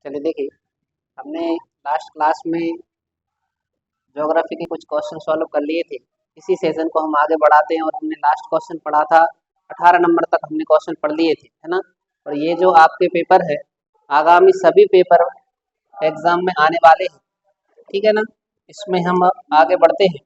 चलिए देखिए, हमने लास्ट क्लास में ज्योग्राफी के कुछ क्वेश्चन सॉल्व कर लिए थे। इसी सेशन को हम आगे बढ़ाते हैं और हमने लास्ट क्वेश्चन पढ़ा था 18 नंबर तक हमने क्वेश्चन पढ़ लिए थे, है ना। और ये जो आपके पेपर है, आगामी सभी पेपर एग्जाम में आने वाले हैं, ठीक है ना। इसमें हम आगे बढ़ते हैं।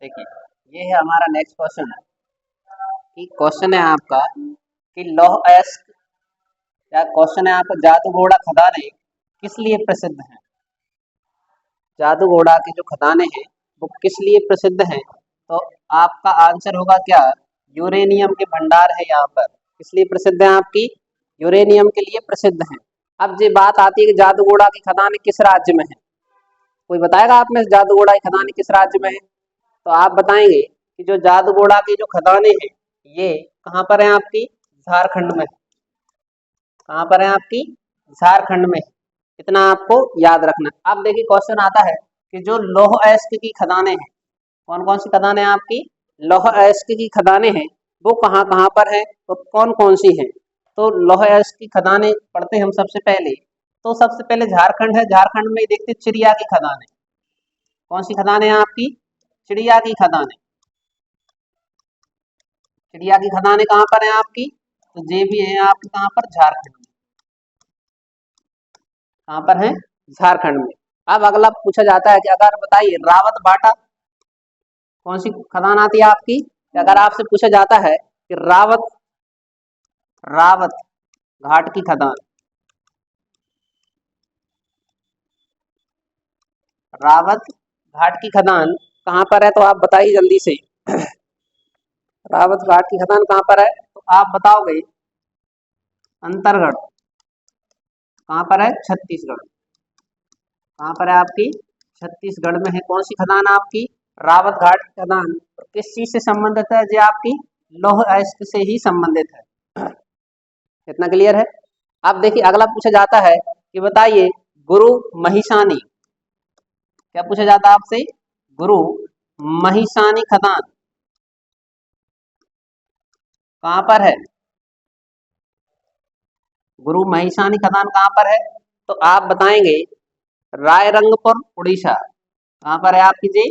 देखिए, ये है हमारा नेक्स्ट क्वेश्चन कि क्वेश्चन है आपका कि लौह अयस्क या क्वेश्चन है आपका जादूगोड़ा खदानें किस लिए प्रसिद्ध हैं। जादूगोड़ा की जो खदानें हैं वो किस लिए प्रसिद्ध हैं, तो आपका आंसर होगा क्या, यूरेनियम के भंडार है यहाँ पर। किस लिए प्रसिद्ध है आपकी, यूरेनियम के लिए प्रसिद्ध हैं। अब ये बात आती है कि जादूगोड़ा की खदानें किस राज्य में है। कोई बताएगा आप में जादूगोड़ा की खदानें किस राज्य में है, तो आप बताएंगे कि जो जादूगोड़ा की जो खदानें हैं ये कहाँ पर है आपकी, झारखंड में। कहाँ पर है आपकी, झारखंड में। इतना आपको याद रखना। अब देखिए क्वेश्चन आता है कि जो लौह अयस्क की खदानें हैं, कौन कौन सी खदानें आपकी, लौह अयस्क की खदानें हैं, वो कहाँ कहाँ पर है, तो कौन कौन सी हैं। तो लौह अयस्क की खदानें पढ़ते हैं हम सबसे पहले। तो सबसे पहले झारखंड है, झारखंड में देखते चिड़िया की खदानें। कौन सी खदानें हैं आपकी, चिड़िया की खदानें। चिड़िया की खदानें कहाँ पर है आपकी, तो ये भी है आपकी कहाँ पर, झारखंड में। कहाँ पर है, झारखंड में। अब अगला पूछा जाता है कि अगर बताइए रावत बाटा कौन सी खदान आती है आपकी। अगर आपसे पूछा जाता है कि रावत रावत घाट की खदान, रावत घाट की खदान कहाँ पर है, तो आप बताइए जल्दी से। रावत घाट की खदान कहाँ पर है, तो आप बताओगे अंतरगढ़। कहाँ पर है, छत्तीसगढ़। कहाँ पर है आपकी, छत्तीसगढ़ में है। कौन सी खदान आपकी, रावत घाट की खदान। किस चीज से संबंधित है, जो आपकी लौह अयस्क से ही संबंधित है। इतना क्लियर है। अब देखिए अगला पूछा जाता है कि बताइए गुरु महिसानी, क्या पूछा जाता है आपसे, गुरु महिसानी खदान कहाँ पर है, गुरु महिसानी खदान कहाँ पर है, तो आप बताएंगे रायरंगपुर उड़ीसा। कहाँ पर है आपकी जी,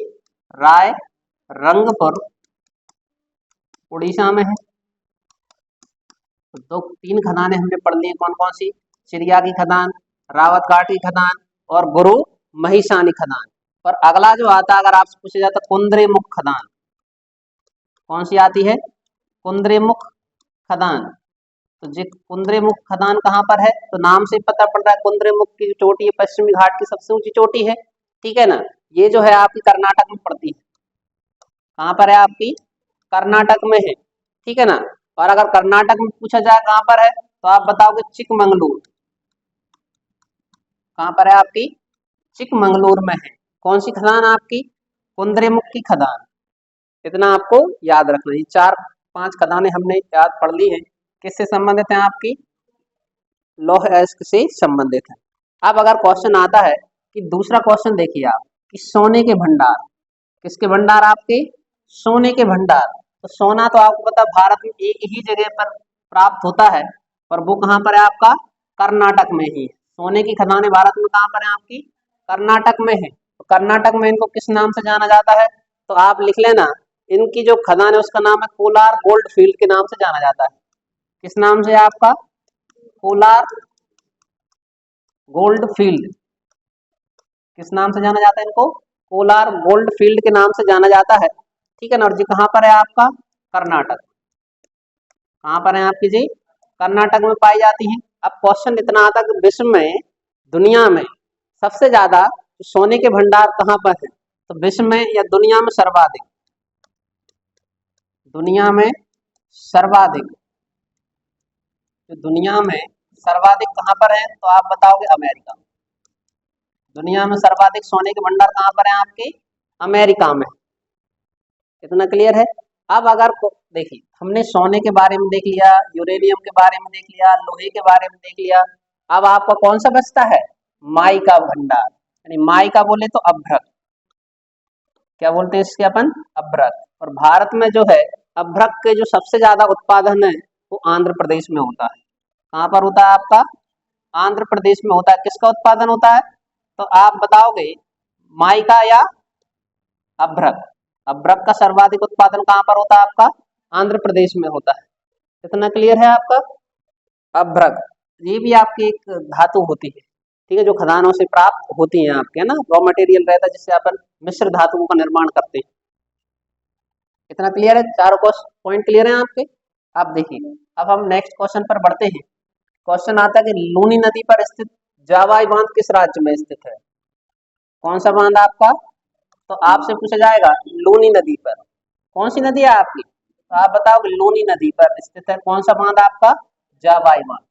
रायरंगपुर उड़ीसा में है। तो दो तीन खदानें हमने पढ़ ली, कौन कौन सी, चिड़िया की खदान, रावत घाट की खदान और गुरु महिसानी खदान। और अगला जो आता है, अगर आपसे पूछा जाता कुंद्रेमुख खदान, कौन सी आती है, कुंद्रेमुख खदान। तो जी कुंद्रेमुख खदान कहाँ पर है, तो नाम से पता पड़ रहा है कुंद्रेमुख की जो चोटी है पश्चिमी घाट की सबसे ऊंची चोटी है, ठीक है ना। ये जो है आपकी कर्नाटक में पड़ती है। कहाँ पर है आपकी, कर्नाटक में है, ठीक है ना। और अगर कर्नाटक में पूछा जाए कहाँ पर है, तो आप बताओगे चिकमंगलूर। कहाँ पर है आपकी, चिकमंगलूर में है। कौन सी खदान आपकी, कुंद्रेमुख की खदान। इतना आपको याद रखना है। चार पांच खदानें हमने याद पढ़ ली हैं, किससे संबंधित हैं आपकी, लौह अयस्क से संबंधित है। अब अगर क्वेश्चन आता है कि दूसरा क्वेश्चन देखिए आप कि सोने के भंडार, किसके भंडार आपके, सोने के भंडार। तो सोना तो आपको पता है भारत में एक ही जगह पर प्राप्त होता है, और वो कहाँ पर है आपका, कर्नाटक में ही। सोने की खदानें भारत में कहाँ पर है आपकी, कर्नाटक में है। तो कर्नाटक में इनको किस नाम से जाना जाता है, तो आप लिख लेना, इनकी जो खदान है उसका नाम है कोलार गोल्ड फील्ड के नाम से जाना जाता है। किस नाम से आपका, कोलार गोल्ड फील्ड। किस नाम से जाना जाता है इनको, कोलार गोल्ड फील्ड के नाम से जाना जाता है, ठीक है ना। और जी कहाँ पर है आपका, कर्नाटक। कहाँ पर है आपकी जी, कर्नाटक में पाई जाती है। अब क्वेश्चन इतना आता है कि विश्व में, दुनिया में सबसे ज्यादा सोने के भंडार कहाँ पर है, तो विश्व में या दुनिया में सर्वाधिक, दुनिया में सर्वाधिक, तो दुनिया में सर्वाधिक कहाँ पर है, तो आप बताओगे अमेरिका। दुनिया में सर्वाधिक सोने के भंडार कहाँ पर है आपके, अमेरिका में। इतना क्लियर है। अब अगर देखिए हमने सोने के बारे में देख लिया, यूरेनियम के बारे में देख लिया, लोहे के बारे में देख लिया। अब आपका कौन सा बचता है, माई का भंडार। यानी माई का बोले तो अभ्रक, क्या बोलते हैं इसके अपन, अभ्रक। और भारत में जो है अभ्रक के जो सबसे ज्यादा उत्पादन है वो आंध्र प्रदेश में होता है। कहाँ पर होता है आपका, आंध्र प्रदेश में होता है। किसका उत्पादन होता है, तो आप बताओगे माई का या अभ्रक। अभ्रक का सर्वाधिक उत्पादन कहाँ पर होता है आपका, आंध्र प्रदेश में होता है। कितना क्लियर है आपका, अभ्रक ये भी आपकी एक धातु होती है, ठीक है, जो खदानों से प्राप्त होती है आपके, है ना, रॉ मटेरियल रहता है जिससे अपन मिश्र धातुओं का निर्माण करते हैं। इतना क्लियर है, चारों पॉइंट क्लियर है आपके। आप देखिए अब हम नेक्स्ट क्वेश्चन पर बढ़ते हैं। क्वेश्चन आता है कि लूनी नदी पर स्थित जावाई बांध किस राज्य में स्थित है। कौन सा बांध आपका, तो आपसे पूछा जाएगा लूनी नदी पर। कौन सी नदी है आपकी, तो आप बताओगे लूनी नदी पर स्थित है कौन सा बांध आपका, जावाई बांध।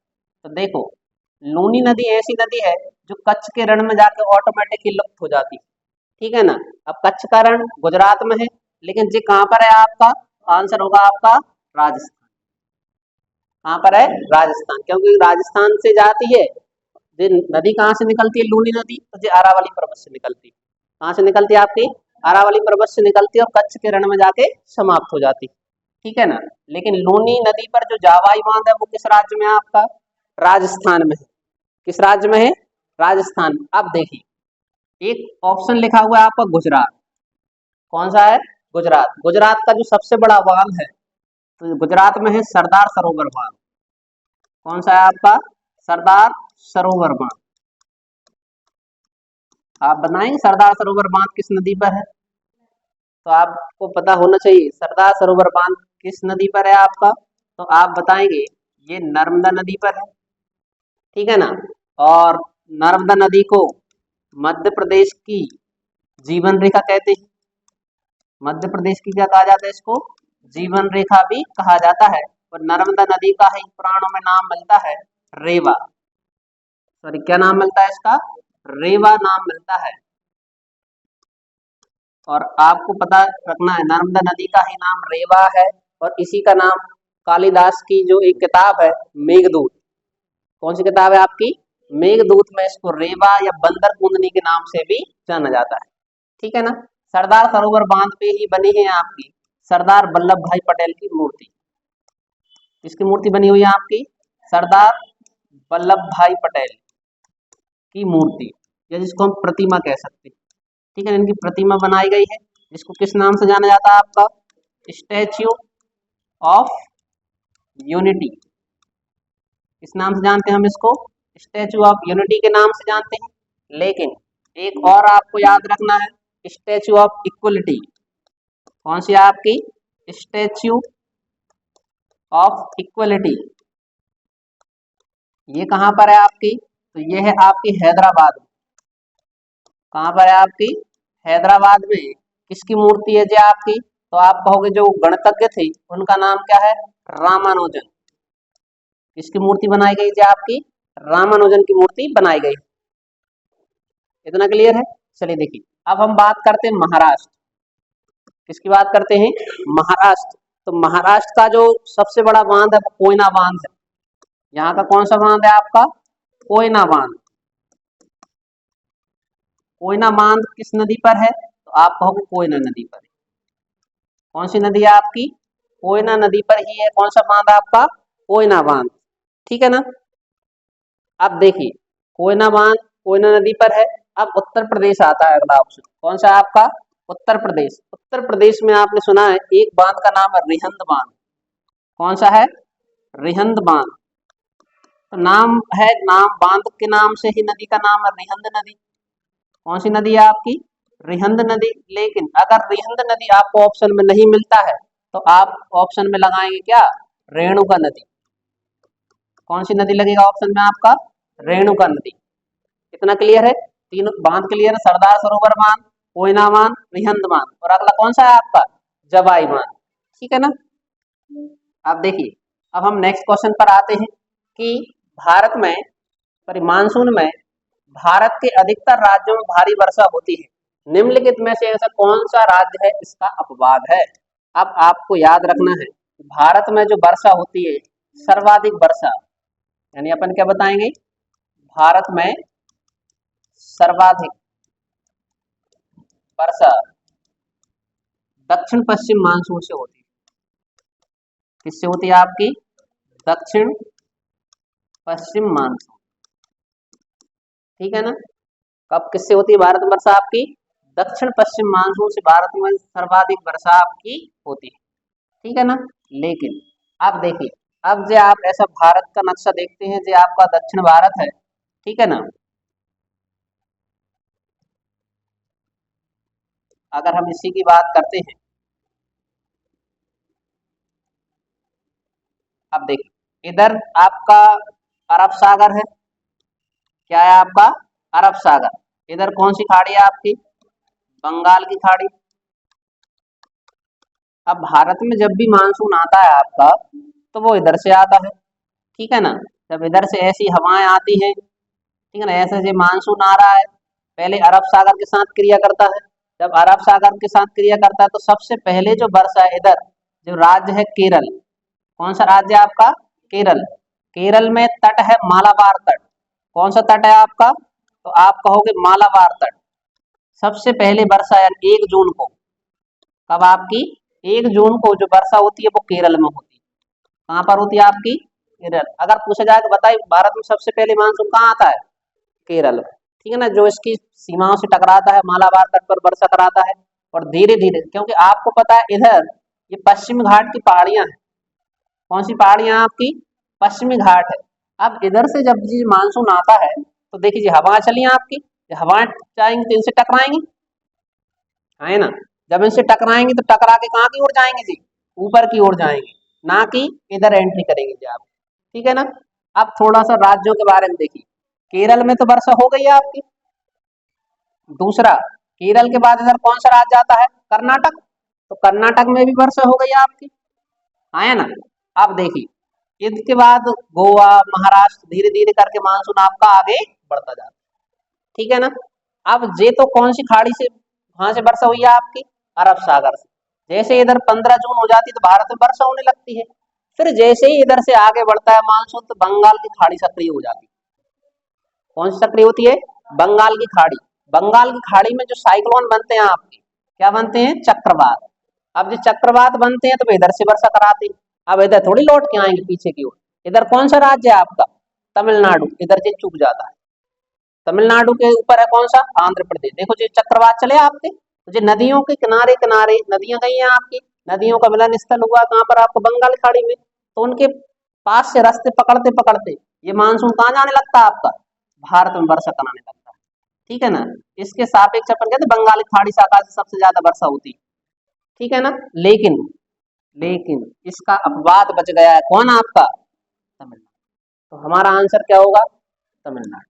तो देखो लूनी नदी ऐसी नदी है जो कच्छ के रण में जाकर ऑटोमेटिकली लुप्त हो जाती है, ठीक है ना। अब कच्छ का रण गुजरात में है, लेकिन ये कहाँ पर है आपका, आंसर होगा आपका राजस्थान। कहाँ पर है, राजस्थान, क्योंकि राजस्थान से जाती है। ये नदी कहाँ से निकलती है लूनी नदी, तो ये अरावली पर्वत से निकलती है। कहाँ से निकलती है आपकी, अरावली पर्वत से निकलती है और कच्छ के रण में जाके समाप्त हो जाती है, ठीक है ना। लेकिन लूनी नदी पर जो जावाई बांध है वो किस राज्य में है आपका, राजस्थान में है। किस राज्य में है, राजस्थान। अब देखिए एक ऑप्शन लिखा हुआ है आपका गुजरात। कौन सा है, गुजरात। गुजरात का जो सबसे बड़ा बांध है तो गुजरात में है सरदार सरोवर बांध। कौन सा है आपका, सरदार सरोवर बांध। आप बताएंगे सरदार सरोवर बांध किस नदी पर है, तो आपको पता होना चाहिए सरदार सरोवर बांध किस नदी पर है आपका, तो आप बताएंगे ये नर्मदा नदी पर है, ठीक है ना। और नर्मदा नदी को मध्य प्रदेश की जीवन रेखा कहते हैं। मध्य प्रदेश की क्या कहा जाता है, इसको जीवन रेखा भी कहा जाता है। और नर्मदा नदी का ही पुराणों में नाम मिलता है रेवा, सॉरी क्या नाम मिलता है इसका, रेवा नाम मिलता है। और आपको पता रखना है नर्मदा नदी का ही नाम रेवा है, और इसी का नाम कालिदास की जो एक किताब है मेघदूत, कौन सी किताब है आपकी, मेघदूत में इसको रेवा या बंदर कुंदनी के नाम से भी जाना जाता है, ठीक है ना। सरदार सरोवर बांध पे ही बनी है आपकी सरदार वल्लभ भाई पटेल की मूर्ति। किसकी मूर्ति बनी हुई है आपकी, सरदार वल्लभ भाई पटेल की मूर्ति, या जिसको हम प्रतिमा कह सकते हैं, ठीक है। इनकी प्रतिमा बनाई गई है जिसको किस नाम से जाना जाता है आपका, स्टैच्यू ऑफ यूनिटी। किस नाम से जानते हैं हम इसको, स्टैच्यू ऑफ यूनिटी के नाम से जानते हैं। लेकिन एक और आपको याद रखना है, स्टैच्यू ऑफ इक्वलिटी। कौन सी है आपकी, स्टैच्यू ऑफ इक्वलिटी, ये कहाँ पर है आपकी, तो ये है आपकी हैदराबाद में। कहाँ पर है आपकी, हैदराबाद में। किसकी मूर्ति है जी आपकी, तो आप कहोगे जो गणतज्ञ थे उनका नाम क्या है, रामानुजन। किसकी मूर्ति बनाई गई थी आपकी, रामानुजन की मूर्ति बनाई गई। इतना क्लियर है। चलिए देखिए अब हम बात करते हैं महाराष्ट्र। किसकी बात करते हैं, महाराष्ट्र। तो महाराष्ट्र का जो सबसे बड़ा बांध है वो कोयना बांध है। यहाँ का कौन सा बांध है आपका, कोयना बांध। कोयना बांध किस नदी पर है, तो आप कहोगे कोयना नदी पर। कौन सी नदी है आपकी, कोयना नदी पर ही है कौन सा बांध आपका, कोयना बांध, ठीक है ना। अब देखिए कोयना बांध कोयना नदी पर है। अब उत्तर प्रदेश आता है अगला ऑप्शन। कौन सा है आपका, उत्तर प्रदेश। उत्तर प्रदेश में आपने सुना है एक बांध का नाम है रिहंद बांध। कौन सा है, रिहंद बांध। तो नाम है, नाम बांध के नाम से ही नदी का नाम है रिहंद नदी। कौन सी नदी है आपकी, रिहंद नदी। लेकिन अगर रिहंद नदी आपको ऑप्शन में नहीं मिलता है तो आप ऑप्शन में लगाएंगे क्या, रेणुका नदी। कौन सी नदी लगेगा ऑप्शन में आपका, रेणुका नदी। कितना क्लियर है, तीनों बांध क्लियर है, सरदार सरोवर बांध, कोयना बांध, रिहंद बांध, और अगला कौन सा है आपका, जवाई बांध, ठीक है ना। अब देखिए अब हम नेक्स्ट क्वेश्चन पर आते हैं कि भारत में सॉरी मानसून में भारत के अधिकतर राज्यों में भारी वर्षा होती है। निम्नलिखित में से ऐसा कौन सा राज्य है इसका अपवाद है। अब आपको याद रखना है भारत में जो वर्षा होती है सर्वाधिक वर्षा, यानी अपन क्या बताएंगे, भारत में सर्वाधिक वर्षा दक्षिण पश्चिम मानसून से होती है। किससे होती है आपकी? दक्षिण पश्चिम मानसून। ठीक है ना? कब किससे होती है भारत में वर्षा आपकी? दक्षिण पश्चिम मानसून से भारत में सर्वाधिक वर्षा आपकी होती है। ठीक है ना? लेकिन अब देखिए, अब जो आप ऐसा भारत का नक्शा देखते हैं, जो आपका दक्षिण भारत है, ठीक है ना? अगर हम इसी की बात करते हैं, अब देखिए इधर आपका अरब सागर है। क्या है आपका? अरब सागर। इधर कौन सी खाड़ी है आपकी? बंगाल की खाड़ी। अब भारत में जब भी मानसून आता है आपका, तो वो इधर से आता है। ठीक है ना? जब इधर से ऐसी हवाएं आती हैं, ठीक है ना, ऐसे जो मानसून आ रहा है, पहले अरब सागर के साथ क्रिया करता है। जब अरब सागर के साथ क्रिया करता है, तो सबसे पहले जो वर्षा है इधर, जो राज्य है केरल। कौन सा राज्य है आपका? केरल। केरल में तट है मालाबार तट। कौन सा तट है आपका? तो आप कहोगे मालाबार तट। सबसे पहले वर्षा यानी 1 जून को, कब आपकी? 1 जून को जो वर्षा होती है वो केरल में होती है। कहाँ पर होती है आपकी? केरल। अगर पूछा जाए कि बताइए भारत में सबसे पहले मानसून कहाँ आता है? केरल में। ठीक है ना? जो इसकी सीमाओं से टकराता है, मालाबार तट पर वर्षा कराता है। और धीरे धीरे, क्योंकि आपको पता है इधर ये पश्चिमी घाट की पहाड़ियां हैं। कौन सी पहाड़ियां आपकी? पश्चिमी घाट है। अब इधर से जब जी मानसून आता है, तो देखिए जी हवाएं चली आपकी, ये हवाएं जाएंगी तो इनसे टकराएंगी, है ना? जब इनसे टकराएंगे तो टकरा के कहाँ की ओर जाएंगे जी? ऊपर की ओर जाएंगे, ना कि इधर एंट्री करेंगे जी आप। ठीक है ना? अब थोड़ा सा राज्यों के बारे में देखिए। केरल में तो वर्षा हो गई है आपकी। दूसरा, केरल के बाद इधर कौन सा राज्य आता है? कर्नाटक। तो कर्नाटक में भी वर्षा हो गई है आपकी, है ना? अब देखिए इसके बाद गोवा, महाराष्ट्र, धीरे धीरे करके मानसून आपका आगे बढ़ता जाता है। ठीक है ना? अब ये तो कौन सी खाड़ी से, वहां से वर्षा हुई है आपकी? अरब सागर से। जैसे इधर 15 जून हो जाती है तो भारत में वर्षा होने लगती है। फिर जैसे ही इधर से आगे बढ़ता है मानसून, तो बंगाल की खाड़ी सक्रिय हो जाती है। कौन सी सक्रिय होती है? बंगाल की खाड़ी। बंगाल की खाड़ी में जो साइक्लोन बनते हैं आपके, क्या बनते हैं? चक्रवात। अब जो चक्रवात बनते हैं तो वे इधर से वर्षा कराते हैं। अब इधर थोड़ी लौट के आएंगे पीछे की ओर। इधर कौन सा राज्य है आपका? तमिलनाडु। इधर से चुक जाता है। तमिलनाडु के ऊपर है कौन सा? आंध्र प्रदेश। देखो जो चक्रवात चले आपके, तो जो नदियों के किनारे किनारे नदियां गई हैं आपकी, नदियों का मिलन स्थल हुआ कहाँ पर? आपको बंगाल की खाड़ी में। तो उनके पास से रास्ते पकड़ते पकड़ते ये मानसून कहाँ जाने लगता है आपका? भारत में वर्षा कराने लगता है। ठीक है ना? इसके सापेक्ष अपन कहते हैं बंगाल की खाड़ी शाखा से सबसे ज्यादा वर्षा होती है। ठीक है ना? लेकिन लेकिन इसका अपवाद बच गया है, कौन आपका? तमिलनाडु। तो हमारा आंसर क्या होगा? तमिलनाडु।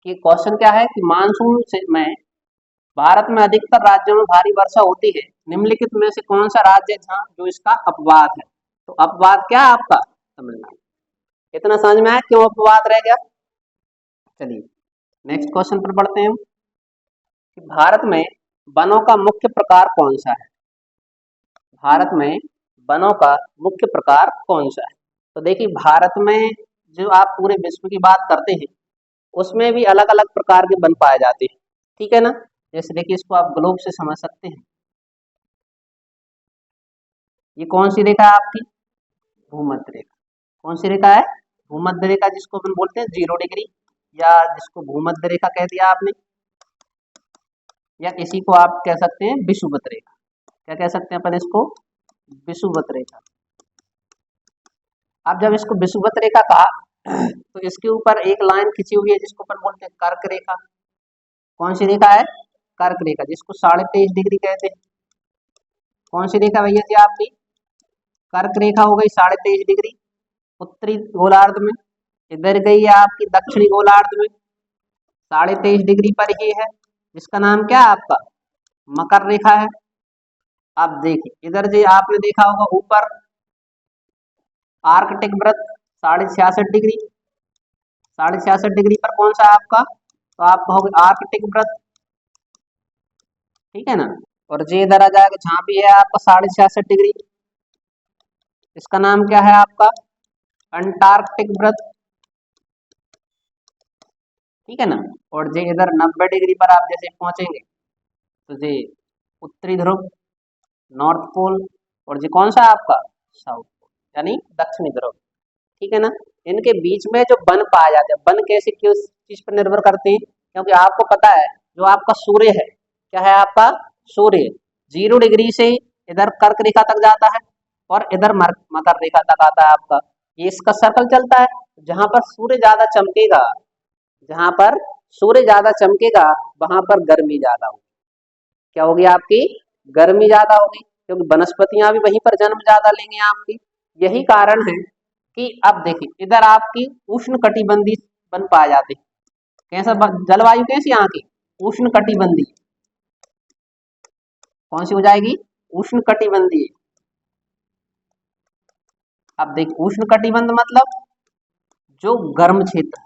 कि क्वेश्चन क्या है कि मानसून से में भारत में अधिकतर राज्यों में भारी वर्षा होती है, निम्नलिखित में से कौन सा राज्य है जहाँ जो इसका अपवाद है? तो अपवाद क्या है आपका? तमिलनाडु। इतना समझ में आया क्यों अपवाद रह गया? चलिए नेक्स्ट क्वेश्चन पर बढ़ते हैं कि भारत में वनों का मुख्य प्रकार कौन सा है? भारत में वनों का मुख्य प्रकार कौन सा है? तो देखिए भारत में जो आप पूरे विश्व की बात करते हैं, उसमें भी अलग अलग प्रकार के वन पाए जाते हैं। ठीक है ना? जैसे देखिए इसको आप ग्लोब से समझ सकते हैं। ये कौन सी रेखा है आपकी? भूमध्य रेखा। कौन सी रेखा है? भूमध्य रेखा, जिसको अपन बोलते हैं 0 डिग्री, या जिसको भूमध्य रेखा कह दिया आपने, या किसी को आप कह सकते हैं विषुवत रेखा। क्या कह सकते हैं अपन इसको? विषुवत रेखा। अब जब इसको विषुवत रेखा कहा, तो इसके ऊपर एक लाइन खींची हुई है जिसको अपन बोलते हैं कर्क रेखा। कौन सी रेखा है? कर्क रेखा, जिसको 23.5 डिग्री कहते हैं। कौन सी रेखा भैया जी आपकी? कर्क रेखा हो गई 23.5 डिग्री उत्तरी गोलार्ध में। इधर गई है आपकी दक्षिणी गोलार्ध में, 23.5 डिग्री पर ही है, जिसका नाम क्या है आपका? मकर रेखा है। आप देखिए इधर जो आपने देखा होगा ऊपर आर्कटिक वृत्त 66.5 डिग्री, 66.5 डिग्री पर कौन सा है आपका? तो आप कहोगे आर्कटिक वृत्त। ठीक है ना? और जे इधर आ जाएगा जहां भी है आपका 66.5 डिग्री, इसका नाम क्या है आपका? अंटार्कटिक वृत्त। ठीक है ना? और जे इधर 90 डिग्री पर आप जैसे पहुंचेंगे, तो जे उत्तरी ध्रुव, नॉर्थ पोल, और ये कौन सा है आपका साउथ पोल यानी दक्षिणी ध्रुव। ठीक है ना। इनके बीच में जो वन पाया जाता है, वन कैसे किस चीज पर निर्भर करते हैं, क्योंकि आपको पता है जो आपका सूर्य है, क्या है आपका सूर्य 0 डिग्री से इधर कर्क रेखा तक जाता है और इधर मकर रेखा तक आता है आपका, ये इसका सर्कल चलता है। जहां पर सूर्य ज्यादा चमकेगा, जहां पर सूर्य ज्यादा चमकेगा वहां पर गर्मी ज्यादा होगी। क्या होगी आपकी गर्मी ज्यादा होगी, क्योंकि वनस्पतियां भी वहीं पर जन्म ज्यादा लेंगे आपकी। यही कारण है कि अब देखिए इधर आपकी उष्ण कटिबंधीय वन पाए जाते हैं। कैसा जलवायु कैसी यहाँ की उष्ण कटिबंधीय, कौन सी हो जाएगी उष्ण कटिबंधीय। अब देखिए उष्ण कटिबंध मतलब जो गर्म क्षेत्र,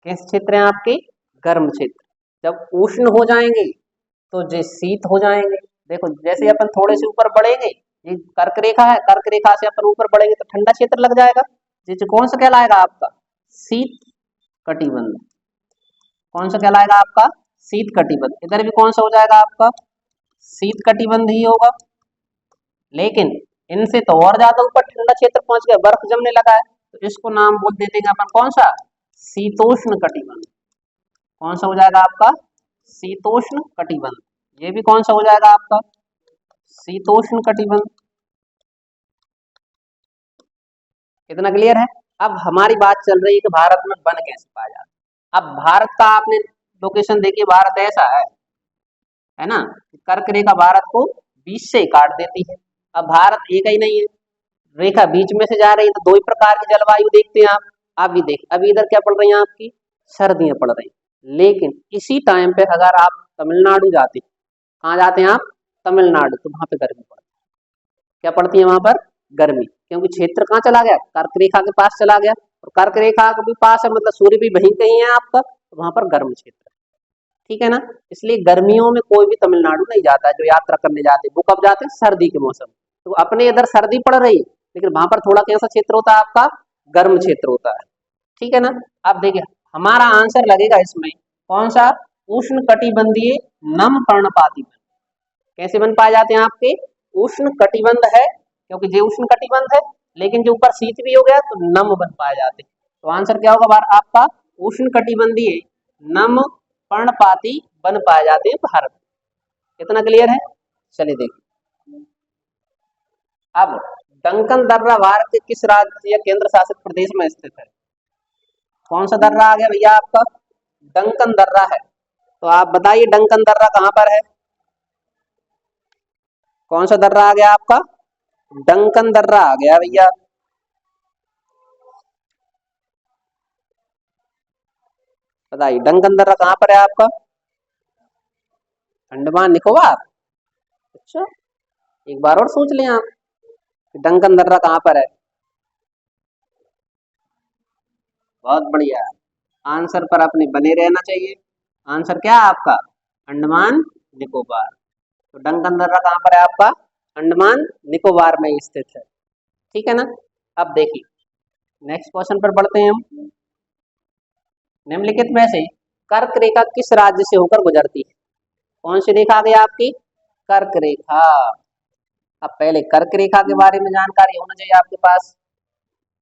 कैसे क्षेत्र हैं आपके गर्म क्षेत्र। जब उष्ण हो जाएंगे तो जो शीत हो जाएंगे। देखो जैसे अपन थोड़े से ऊपर बढ़ेंगे, ये कर्क रेखा है, कर्क रेखा से अपन ऊपर बढ़ेंगे तो ठंडा क्षेत्र लग जाएगा, जिसे कौन सा कहलाएगा आपका शीत कटिबंध। कौन सा कहलाएगा आपका शीत कटिबंध। इधर भी कौन सा हो जाएगा आपका शीत कटिबंध ही होगा। लेकिन इनसे तो और ज्यादा ऊपर ठंडा क्षेत्र पहुंच गया, बर्फ जमने लगा है, तो इसको नाम बोल दे देंगे अपन कौन सा शीतोष्ण कटिबंध। कौन सा हो जाएगा आपका शीतोष्ण कटिबंध। ये भी कौन सा हो जाएगा आपका शीतोष्ण कटिबंध। कितना क्लियर है। अब हमारी बात चल रही है कि भारत में वन कैसे पाया जाता है। अब भारत का आपने लोकेशन देखिए, भारत ऐसा है ना, कर्क रेखा भारत को बीच से काट देती है। अब भारत एक ही नहीं है, रेखा बीच में से जा रही है, तो दो ही प्रकार की जलवायु देखते हैं आप। आप भी देख, अभी इधर क्या पड़ रही है आपकी सर्दियां पड़ रही, लेकिन इसी टाइम पे अगर आप तमिलनाडु जाते, कहाँ जाते हैं आप तमिलनाडु, तो वहां पे गर्मी पड़ती है। क्या पड़ती है वहां पर गर्मी, क्योंकि क्षेत्र कहाँ चला गया कर्क रेखा के पास चला गया, और कर्क रेखा के भी पास है मतलब सूर्य भी वहीं कहीं है आपका, तो वहां पर गर्म क्षेत्र है। ठीक है ना। इसलिए गर्मियों में कोई भी तमिलनाडु नहीं जाता है जो यात्रा करने जाते हैं, वो कब जाते हैं सर्दी के मौसम। तो अपने इधर सर्दी पड़ रही है, लेकिन वहां पर थोड़ा कैसा क्षेत्र होता है आपका गर्म क्षेत्र होता है। ठीक है ना। अब देखिए हमारा आंसर लगेगा इसमें कौन सा उष्ण कटिबंधीय नम पर्णपाती वन। कैसे वन पाए जाते हैं आपके उष्ण कटिबंध है, क्योंकि ये उष्ण कटिबंध है, लेकिन जो ऊपर शीत भी हो गया तो नम वन पाए जाते हैं। तो आंसर क्या होगा आपका उष्ण कटिबंधीय नम पर्णपाती वन पाए जाते हैं भारत में। कितना क्लियर है। चलिए देखिए अब डंकन दर्रा भारत के किस राज्य या केंद्र शासित प्रदेश में स्थित है। कौन सा दर्रा आ गया भैया आपका डंकन दर्रा है। तो आप बताइए डंकन दर्रा कहाँ पर है, कौन सा दर्रा आ गया आपका डंकन दर्रा आ गया भैया। बताइए डंकन दर्रा कहाँ पर है आपका अंडमान निकोबार। अच्छा एक बार और सोच लें आप डंकन दर्रा कहाँ पर है। बहुत बढ़िया, आंसर पर अपने बने रहना चाहिए। आंसर क्या है आपका अंडमान निकोबार। तो डंकन दर्रा कहाँ पर है आपका अंडमान निकोबार में स्थित है। ठीक है ना। अब देखिए नेक्स्ट क्वेश्चन पर बढ़ते हैं हम। निम्नलिखित में से कर्क रेखा किस राज्य से होकर गुजरती है। कौन सी रेखा आ गई आपकी कर्क रेखा। अब पहले कर्क रेखा के बारे में जानकारी होना चाहिए आपके पास।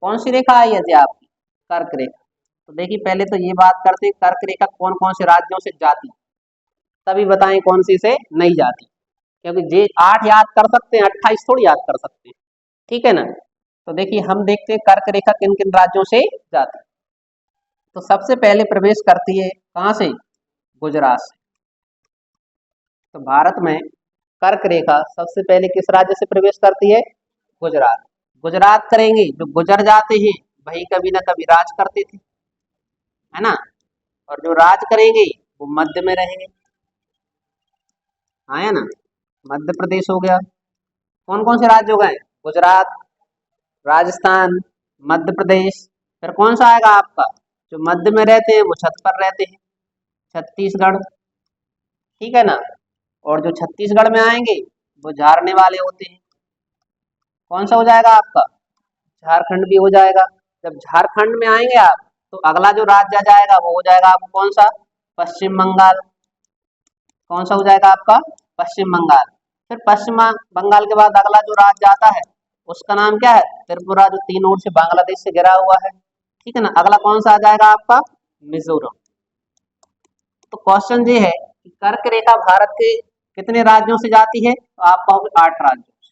कौन सी रेखा आई है जी आपकी कर्क रेखा। तो देखिए पहले तो ये बात करते हैं कर्क रेखा कौन कौन से राज्यों से जाती, तभी बताएं कौन सी से नहीं जाती, क्योंकि जे 8 याद कर सकते हैं 28 थोड़ी याद कर सकते हैं। ठीक है ना। तो देखिए हम देखते हैं कर्क रेखा किन किन राज्यों से जाती है। तो सबसे पहले प्रवेश करती है कहाँ से गुजरात से। तो भारत में कर्क रेखा सबसे पहले किस राज्य से प्रवेश करती है गुजरात। गुजरात करेंगे जो गुजर जाते हैं वही कभी ना कभी राज करते थे, है ना, और जो राज करेंगे वो मध्य में रहेंगे। आया ना, मध्य प्रदेश हो गया। कौन कौन से राज्य हो गए गुजरात, राजस्थान, मध्य प्रदेश। फिर कौन सा आएगा आपका जो मध्य में रहते हैं वो छत पर रहते हैं छत्तीसगढ़। ठीक है ना। और जो छत्तीसगढ़ में आएंगे वो झारने वाले होते हैं। कौन सा हो जाएगा आपका झारखंड भी हो जाएगा। जब झारखंड में आएंगे आप तो अगला जो राज्य जाएगा वो हो जाएगा आपको कौन सा पश्चिम बंगाल। कौन सा हो जाएगा आपका? पश्चिम बंगाल। फिर पश्चिम बंगाल के बाद अगला जो राज्य आता है उसका नाम क्या है? त्रिपुरा, जो 3 ओर से बांग्लादेश से घिरा हुआ है। ठीक है ना। अगला कौन सा आ जाएगा आपका? मिजोरम। तो क्वेश्चन ये है कि कर्क रेखा भारत के कितने राज्यों से जाती है? तो आप कहोगे 8 राज्यों से।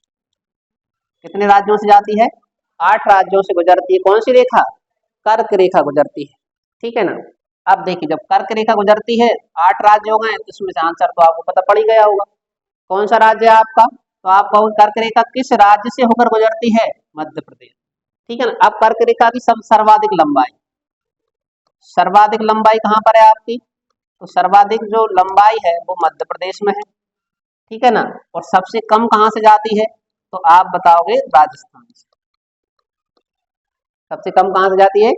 कितने राज्यों से जाती है? 8 राज्यों से गुजरती है। कौन सी रेखा? कर्क रेखा गुजरती है। ठीक है ना। अब देखिए, जब कर्क रेखा गुजरती है 8 राज्य हो गए, तो इसमें से आंसर तो आपको पता पड़ ही गया होगा। कौन सा राज्य है आपका? तो आप कहोगे कर्क रेखा किस राज्य से होकर गुजरती है? मध्य प्रदेश। ठीक है ना। अब कर्क रेखा की सब सर्वाधिक लंबाई कहाँ पर है आपकी? तो सर्वाधिक जो लंबाई है वो मध्य प्रदेश में है। ठीक है ना। और सबसे कम कहाँ से जाती है? तो आप बताओगे राजस्थान से। सबसे कम कहाँ से जाती है?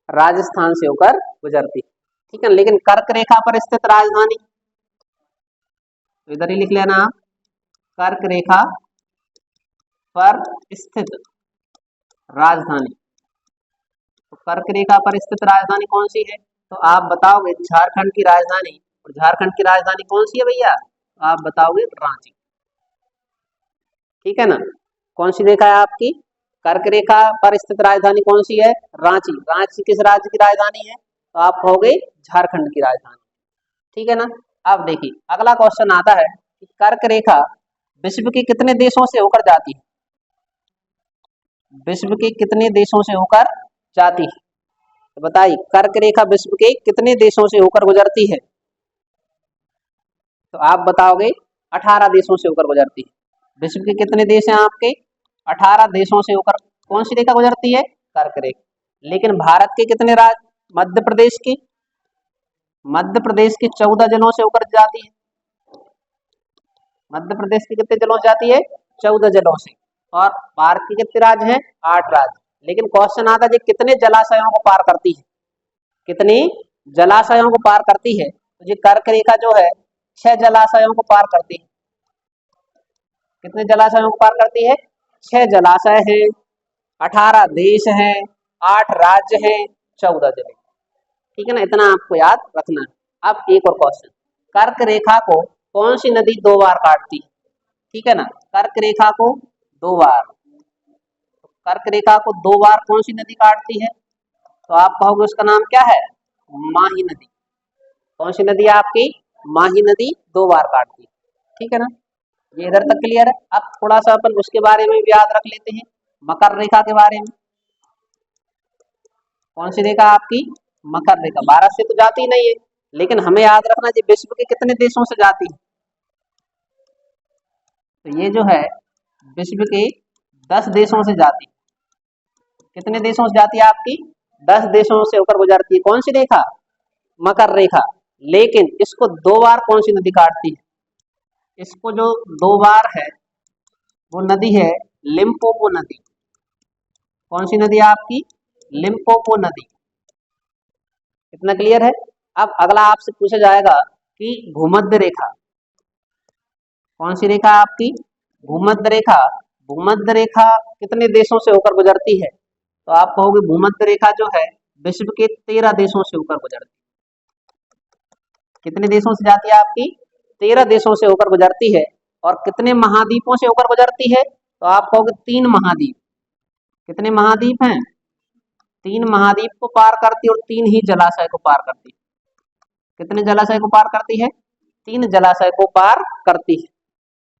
राजस्थान से होकर गुजरती है। ठीक है। लेकिन कर्क रेखा पर स्थित राजधानी, तो इधर ही लिख लेना आप, कर्क रेखा पर स्थित राजधानी। तो कर्क रेखा पर स्थित राजधानी कौन सी है? तो आप बताओगे झारखंड की राजधानी। और झारखंड की राजधानी कौन सी है भैया? तो आप बताओगे रांची। ठीक है ना। कौन सी रेखा है आपकी? कर्क रेखा पर स्थित राजधानी कौन सी है? रांची। रांची किस राज्य की राजधानी है? तो आप कहोगे झारखंड की राजधानी। ठीक है ना। अब देखिए, अगला क्वेश्चन आता है कि कर्क रेखा विश्व के कितने देशों से होकर जाती है? विश्व के कितने देशों से होकर जाती है? तो बताइए, कर्क रेखा विश्व के कितने देशों से होकर गुजरती है? तो आप बताओगे 18 देशों से होकर गुजरती है। विश्व के कितने देश हैं आपके? 18 देशों से होकर कौन सी रेखा गुजरती है? कर्क रेखा। लेकिन भारत के कितने राज्य? मध्य प्रदेश के 14 जिलों से होकर जाती है। मध्य प्रदेश के कितने जिलों से जाती है? 14 जिलों से। और भारत के कितने राज्य हैं? 8 राज्य। लेकिन क्वेश्चन आता है ये कितने जलाशयों को पार करती है? कितनी जलाशयों को पार करती है? तो ये कर्क रेखा जो है 6 जलाशयों को पार करती है। कितने जलाशयों को पार करती है? 6 जलाशय हैं, 18 देश हैं, 8 राज्य हैं, 14 जिले। ठीक है ना। इतना आपको याद रखना है। अब एक और क्वेश्चन, कर्क रेखा को कौन सी नदी 2 बार काटती है? ठीक है ना। कर्क रेखा को 2 बार, कर्क रेखा को 2 बार कौन सी नदी काटती है? तो आप कहोगे उसका नाम क्या है? माही नदी। कौन सी नदी है आपकी? माही नदी 2 बार काटती है। ठीक है ना। ये इधर तक क्लियर है। अब थोड़ा सा अपन उसके बारे में भी याद रख लेते हैं, मकर रेखा के बारे में। कौन सी रेखा आपकी? मकर रेखा। भारत से तो जाती नहीं है, लेकिन हमें याद रखना चाहिए विश्व के कितने देशों से जाती है। तो ये जो है विश्व के 10 देशों से जाती है। कितने देशों से जाती है आपकी? 10 देशों से होकर गुजरती है। कौन सी रेखा? मकर रेखा। लेकिन इसको 2 बार कौन सी नदी काटती है? इसको जो 2 बार है वो नदी है लिम्पोपो नदी। कौन सी नदी है आपकी? लिम्पोपो नदी। इतना क्लियर है। अब अगला आपसे पूछा जाएगा कि भूमध्य रेखा, कौन सी रेखा है आपकी? भूमध्य रेखा। भूमध्य रेखा कितने देशों से होकर गुजरती है? तो आप कहोगे भूमध्य रेखा जो है विश्व के 13 देशों से होकर गुजरती है। कितने देशों से जाती है आपकी? 13 देशों से होकर गुजरती है। और कितने महाद्वीपों से होकर गुजरती है? तो आप कहोगे 3 महाद्वीप। कितने महाद्वीप हैं? 3 महाद्वीप को पार करती है और 3 ही जलाशय को पार करती है। कितने जलाशय को पार करती है? 3 जलाशय को पार करती है।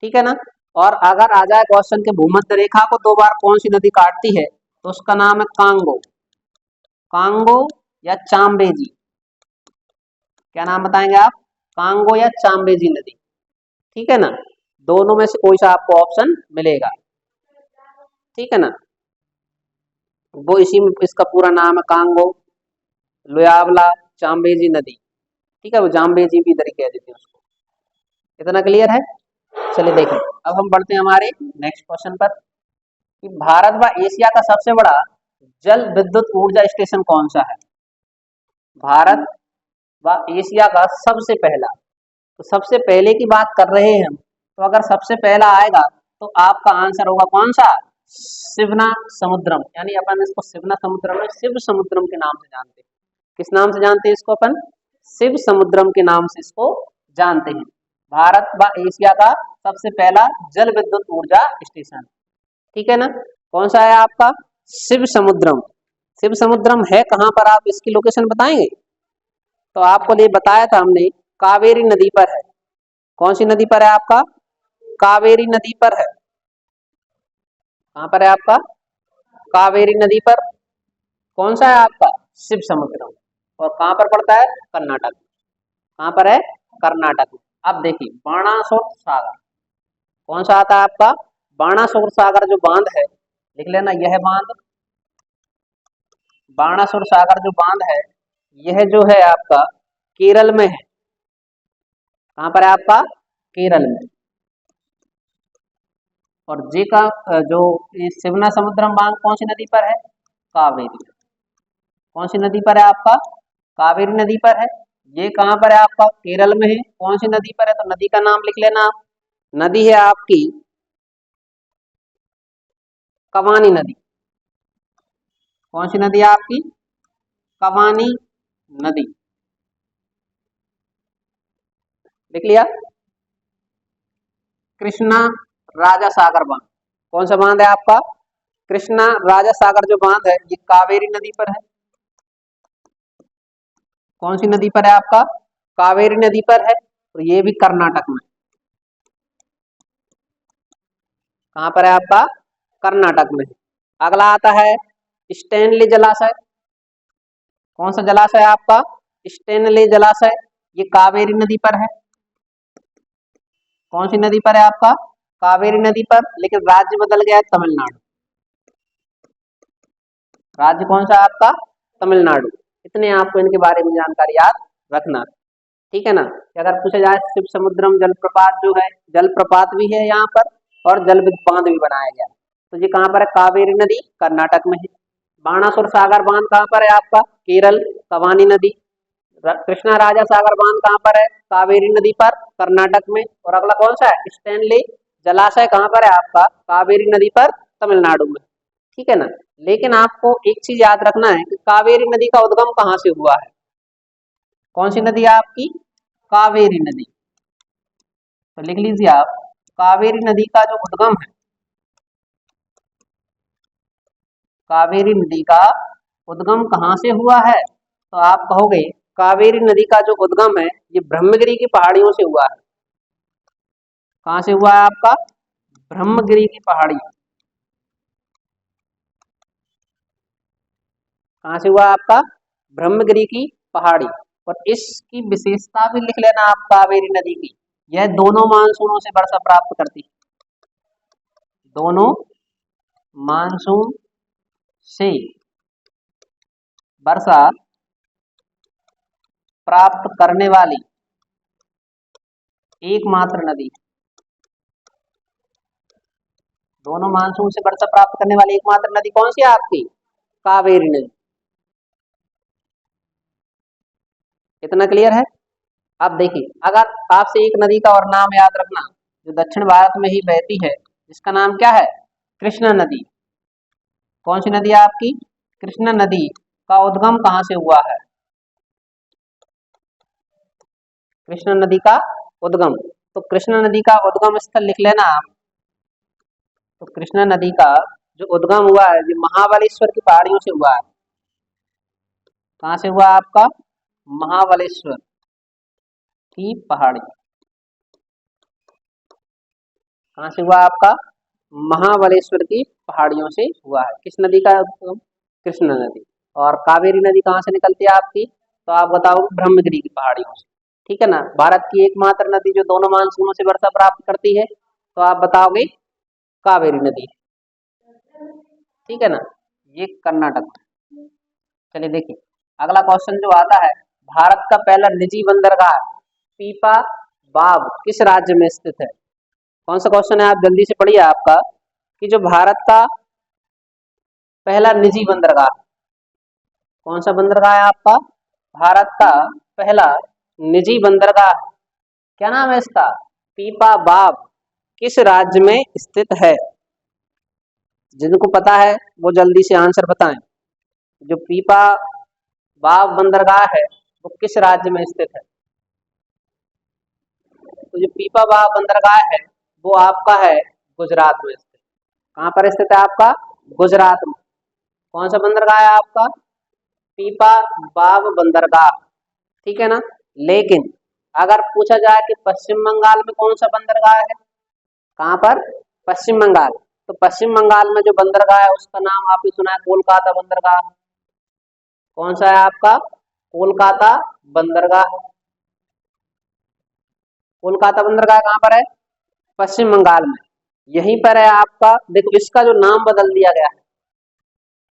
ठीक है ना। और अगर आ जाए क्वेश्चन के भूमध्य रेखा को 2 बार कौन सी नदी काटती है, तो उसका नाम है कांगो। कांगो या चांबेजी। क्या नाम बताएंगे आप? कांगो या चांबेजी नदी। ठीक है ना। दोनों में से कोई सा आपको ऑप्शन मिलेगा। ठीक है ना। वो इसी में इसका पूरा नाम है कांगो, लोयावला, चांबेजी नदी। ठीक है। वो जाम्बेजी भी इधर ही कह देते हैं उसको। इतना क्लियर है। चलिए देखें, अब हम बढ़ते हैं हमारे नेक्स्ट क्वेश्चन पर कि भारत व एशिया का सबसे बड़ा जल विद्युत ऊर्जा स्टेशन कौन सा है? भारत व एशिया का सबसे पहला, तो सबसे पहले की बात कर रहे हैं हम, तो अगर सबसे पहला आएगा तो आपका आंसर होगा कौन सा? शिवना समुद्रम। यानी अपन इसको शिवना समुद्रम में शिव समुद्रम के नाम से जानते हैं। किस नाम से जानते हैं इसको अपन? शिव समुद्रम के नाम से इसको जानते हैं। भारत व एशिया का सबसे पहला जल विद्युत ऊर्जा स्टेशन, ठीक है ना। कौन सा है आपका? शिव समुद्रम। शिव समुद्रम है कहाँ पर, आप इसकी लोकेशन बताएंगे? तो आपको ये बताया था हमने, कावेरी नदी पर है। कौन सी नदी पर है आपका? कावेरी नदी पर है। कहाँ पर है आपका? कावेरी नदी पर। कौन सा है आपका? शिव समुद्रम। और कहाँ पर पड़ता है? कर्नाटक। कहाँ पर है? कर्नाटक में। अब देखिए बाणासुर सागर, कौन सा आता है आपका? बाणासुर सागर जो बांध है, लिख लेना यह बांध, बाणासुर सागर जो बांध है, यह जो है आपका केरल में है। कहाँ पर है आपका? केरल में। और जे का जो ये शिवना समुद्रम बांध कौन सी नदी पर है? कावेरी। कौन सी नदी पर है आपका? कावेरी नदी पर है। ये कहाँ पर है आपका? केरल में है। कौन सी नदी पर है? तो नदी का नाम लिख लेना आप। नदी है आपकी कवानी नदी। कौन सी नदी है आपकी? कवानी नदी। लिख लिया। कृष्णा राजा सागर बांध, कौन सा बांध है आपका? कृष्णा राजा सागर जो बांध है, ये कावेरी नदी पर है। कौन सी नदी पर है आपका? कावेरी नदी पर है। तो ये भी कर्नाटक में। कहाँ पर है आपका? कर्नाटक में। अगला आता है स्टैनली जलाशय। कौन सा जलाशय है आपका? स्टैनली जलाशय। ये कावेरी नदी पर है। कौन सी नदी पर है आपका? कावेरी नदी पर, लेकिन राज्य बदल गया है, तमिलनाडु। राज्य कौन सा है आपका? तमिलनाडु। इतने आपको इनके बारे में जानकारी याद रखना, ठीक है ना। कि अगर पूछा जाए शिव समुद्रम जलप्रपात जो है, जलप्रपात भी है यहाँ पर और जल विद्युत बांध भी बनाया गया है। तो ये कहाँ पर है? कावेरी नदी कर्नाटक में है। बाणासुर सागर बांध कहाँ पर है आपका? केरल, कवानी नदी। कृष्णा राजा सागर बांध कहाँ पर है? कावेरी नदी पर, कर्नाटक में। और अगला कौन सा है? स्टैनली जलाशय कहाँ पर है आपका? कावेरी नदी पर, तमिलनाडु में, ठीक है ना। लेकिन आपको एक चीज याद रखना है कि कावेरी नदी का उद्गम कहाँ से हुआ है। कौन सी नदी है आपकी? कावेरी नदी। तो लिख लीजिए आप, कावेरी नदी का जो उद्गम है, कावेरी नदी का उद्गम कहाँ से हुआ है? तो आप कहोगे कावेरी नदी का जो उद्गम है ये ब्रह्मगिरी की पहाड़ियों से हुआ है। कहाँ से हुआ है आपका? ब्रह्मगिरी की पहाड़ी। कहाँ से हुआ आपका? ब्रह्मगिरी की पहाड़ी। और इसकी विशेषता भी लिख लेना आप कावेरी नदी की, यह दोनों मानसूनों से वर्षा प्राप्त करती है। दोनों मानसून से वर्षा प्राप्त करने वाली एकमात्र नदी। दोनों मानसून से वर्षा प्राप्त करने वाली एकमात्र नदी कौन सी है आपकी? कावेरी नदी। इतना क्लियर है? अब देखिए, अगर आपसे एक नदी का और नाम याद रखना जो दक्षिण भारत में ही बहती है, जिसका नाम क्या है? कृष्णा नदी। कौन सी नदी है आपकी? कृष्णा नदी का उद्गम कहाँ से हुआ है? कृष्णा नदी का उद्गम, तो कृष्णा नदी का उद्गम स्थल लिख लेना आप। तो कृष्णा नदी का जो उद्गम हुआ है, ये महाबलेश्वर की पहाड़ियों से हुआ है। कहाँ से हुआ आपका? महाबलेश्वर की पहाड़ी। कहाँ से हुआ आपका? महाबलेश्वर की पहाड़ियों से हुआ है। किस नदी का उद्गम? कृष्णा नदी। और कावेरी नदी कहाँ से निकलती है आपकी? तो आप बताओ, ब्रह्मगिरी की पहाड़ियों से, ठीक है ना। भारत की एकमात्र नदी जो दोनों मानसूनों से वर्षा प्राप्त करती है, तो आप बताओगे कावेरी नदी, ठीक है ना। ये कर्नाटक में। चलिए देखिए, अगला क्वेश्चन जो आता है, भारत का पहला निजी बंदरगाह पीपा बाव किस राज्य में स्थित है? कौन सा क्वेश्चन है, आप जल्दी से पढ़िए आपका, कि जो भारत का पहला निजी बंदरगाह, कौन सा बंदरगाह है आपका? भारत का पहला निजी बंदरगाह, क्या नाम है इसका? पीपा बाव किस राज्य में स्थित है? जिनको पता है वो जल्दी से आंसर बताएं। जो पीपा बाव बंदरगाह है वो किस राज्य में स्थित है? तो जो पीपावाव बंदरगाह है वो आपका है गुजरात में स्थित। कहाँ पर स्थित है आपका? गुजरात में। कौन सा बंदरगाह है आपका? पीपावाव बंदरगाह, ठीक है ना। लेकिन अगर पूछा जाए कि पश्चिम बंगाल में कौन सा बंदरगाह है, कहाँ पर? पश्चिम बंगाल। तो पश्चिम बंगाल में जो बंदरगाह है उसका नाम आपने सुना है कोलकाता बंदरगाह। कौन सा है आपका? कोलकाता बंदरगाह। कोलकाता बंदरगाह कहाँ पर है? पश्चिम बंगाल में। यहीं पर है आपका, देखो इसका जो नाम बदल दिया गया है,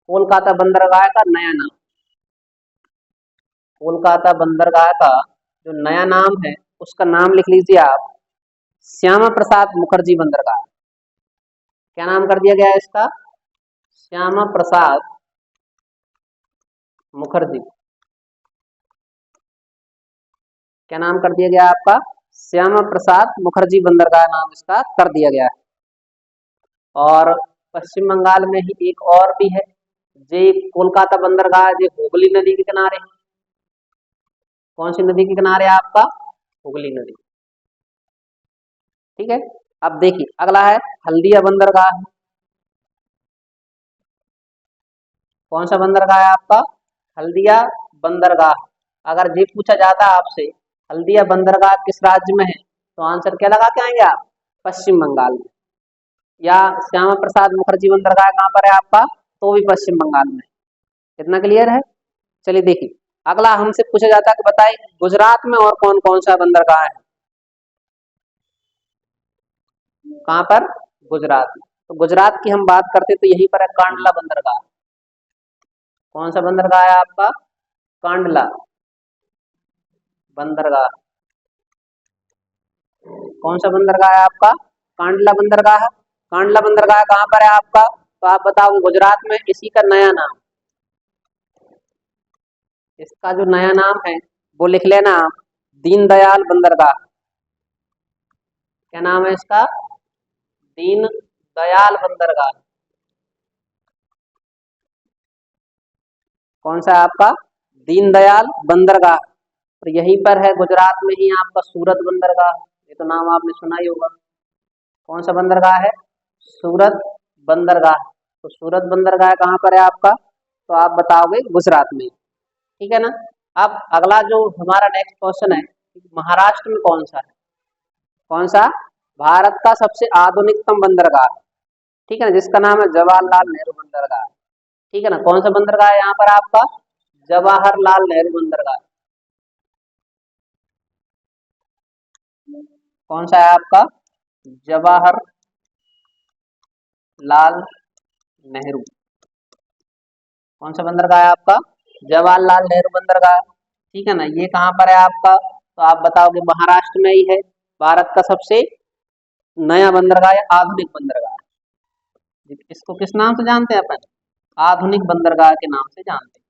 कोलकाता बंदरगाह का नया नाम, कोलकाता बंदरगाह का जो नया नाम है उसका नाम लिख लीजिए आप, श्यामा प्रसाद मुखर्जी बंदरगाह। क्या नाम कर दिया गया है इसका? श्यामा प्रसाद मुखर्जी। क्या नाम कर दिया गया आपका? श्यामा प्रसाद मुखर्जी बंदरगाह नाम इसका कर दिया गया है। और पश्चिम बंगाल में ही एक और भी है, जे कोलकाता बंदरगाह जो हुगली नदी के किनारे है। कौन सी नदी के किनारे है आपका? हुगली नदी, ठीक है। अब देखिए अगला है हल्दिया बंदरगाह। कौन सा बंदरगाह है आपका? हल्दिया बंदरगाह। अगर ये पूछा जाता है आपसे हल्दिया बंदरगाह किस राज्य में है, तो आंसर क्या लगा के आएंगे आप? पश्चिम बंगाल में। या श्यामा प्रसाद मुखर्जी बंदरगाह कहाँ पर है आपका? तो भी पश्चिम बंगाल में। कितना क्लियर है? चलिए देखिए अगला हमसे पूछा जाता है कि बताइए गुजरात में और कौन कौन सा बंदरगाह है। कहाँ पर? गुजरात में। तो गुजरात की हम बात करते तो यहीं पर है कांडला बंदरगाह। कौन सा बंदरगाह है आपका? कांडला बंदरगाह। कौन सा बंदरगाह है आपका? कांडला बंदरगाह। कांडला बंदरगाह कहाँ पर है आपका? तो आप बताओ गुजरात में। इसी का नया नाम, इसका जो नया नाम है वो लिख लेना आप, दीनदयाल बंदरगाह। क्या नाम है इसका? दीन दयाल बंदरगाह। कौन सा है आपका? दीनदयाल बंदरगाह। और यहीं पर है गुजरात में ही आपका सूरत बंदरगाह। ये तो नाम आपने सुना ही होगा। कौन सा बंदरगाह है? सूरत बंदरगाह। तो सूरत बंदरगाह कहाँ पर है आपका? तो आप बताओगे गुजरात में, ठीक है ना। अब अगला जो हमारा नेक्स्ट क्वेश्चन है, महाराष्ट्र में कौन सा है? कौन सा? भारत का सबसे आधुनिकतम बंदरगाह, ठीक है ना, जिसका नाम है जवाहरलाल नेहरू बंदरगाह, ठीक है ना। कौन सा बंदरगाह है यहाँ पर आपका? जवाहरलाल नेहरू बंदरगाह। कौन सा है आपका? जवाहरलाल नेहरू। कौन सा बंदरगाह है आपका? जवाहरलाल नेहरू बंदरगाह, ठीक है ना। ये कहाँ पर है आपका? तो आप बताओगे महाराष्ट्र में ही है। भारत का सबसे नया बंदरगाह है, आधुनिक बंदरगाह। इसको किस नाम से जानते हैं अपन? आधुनिक बंदरगाह के नाम से जानते हैं,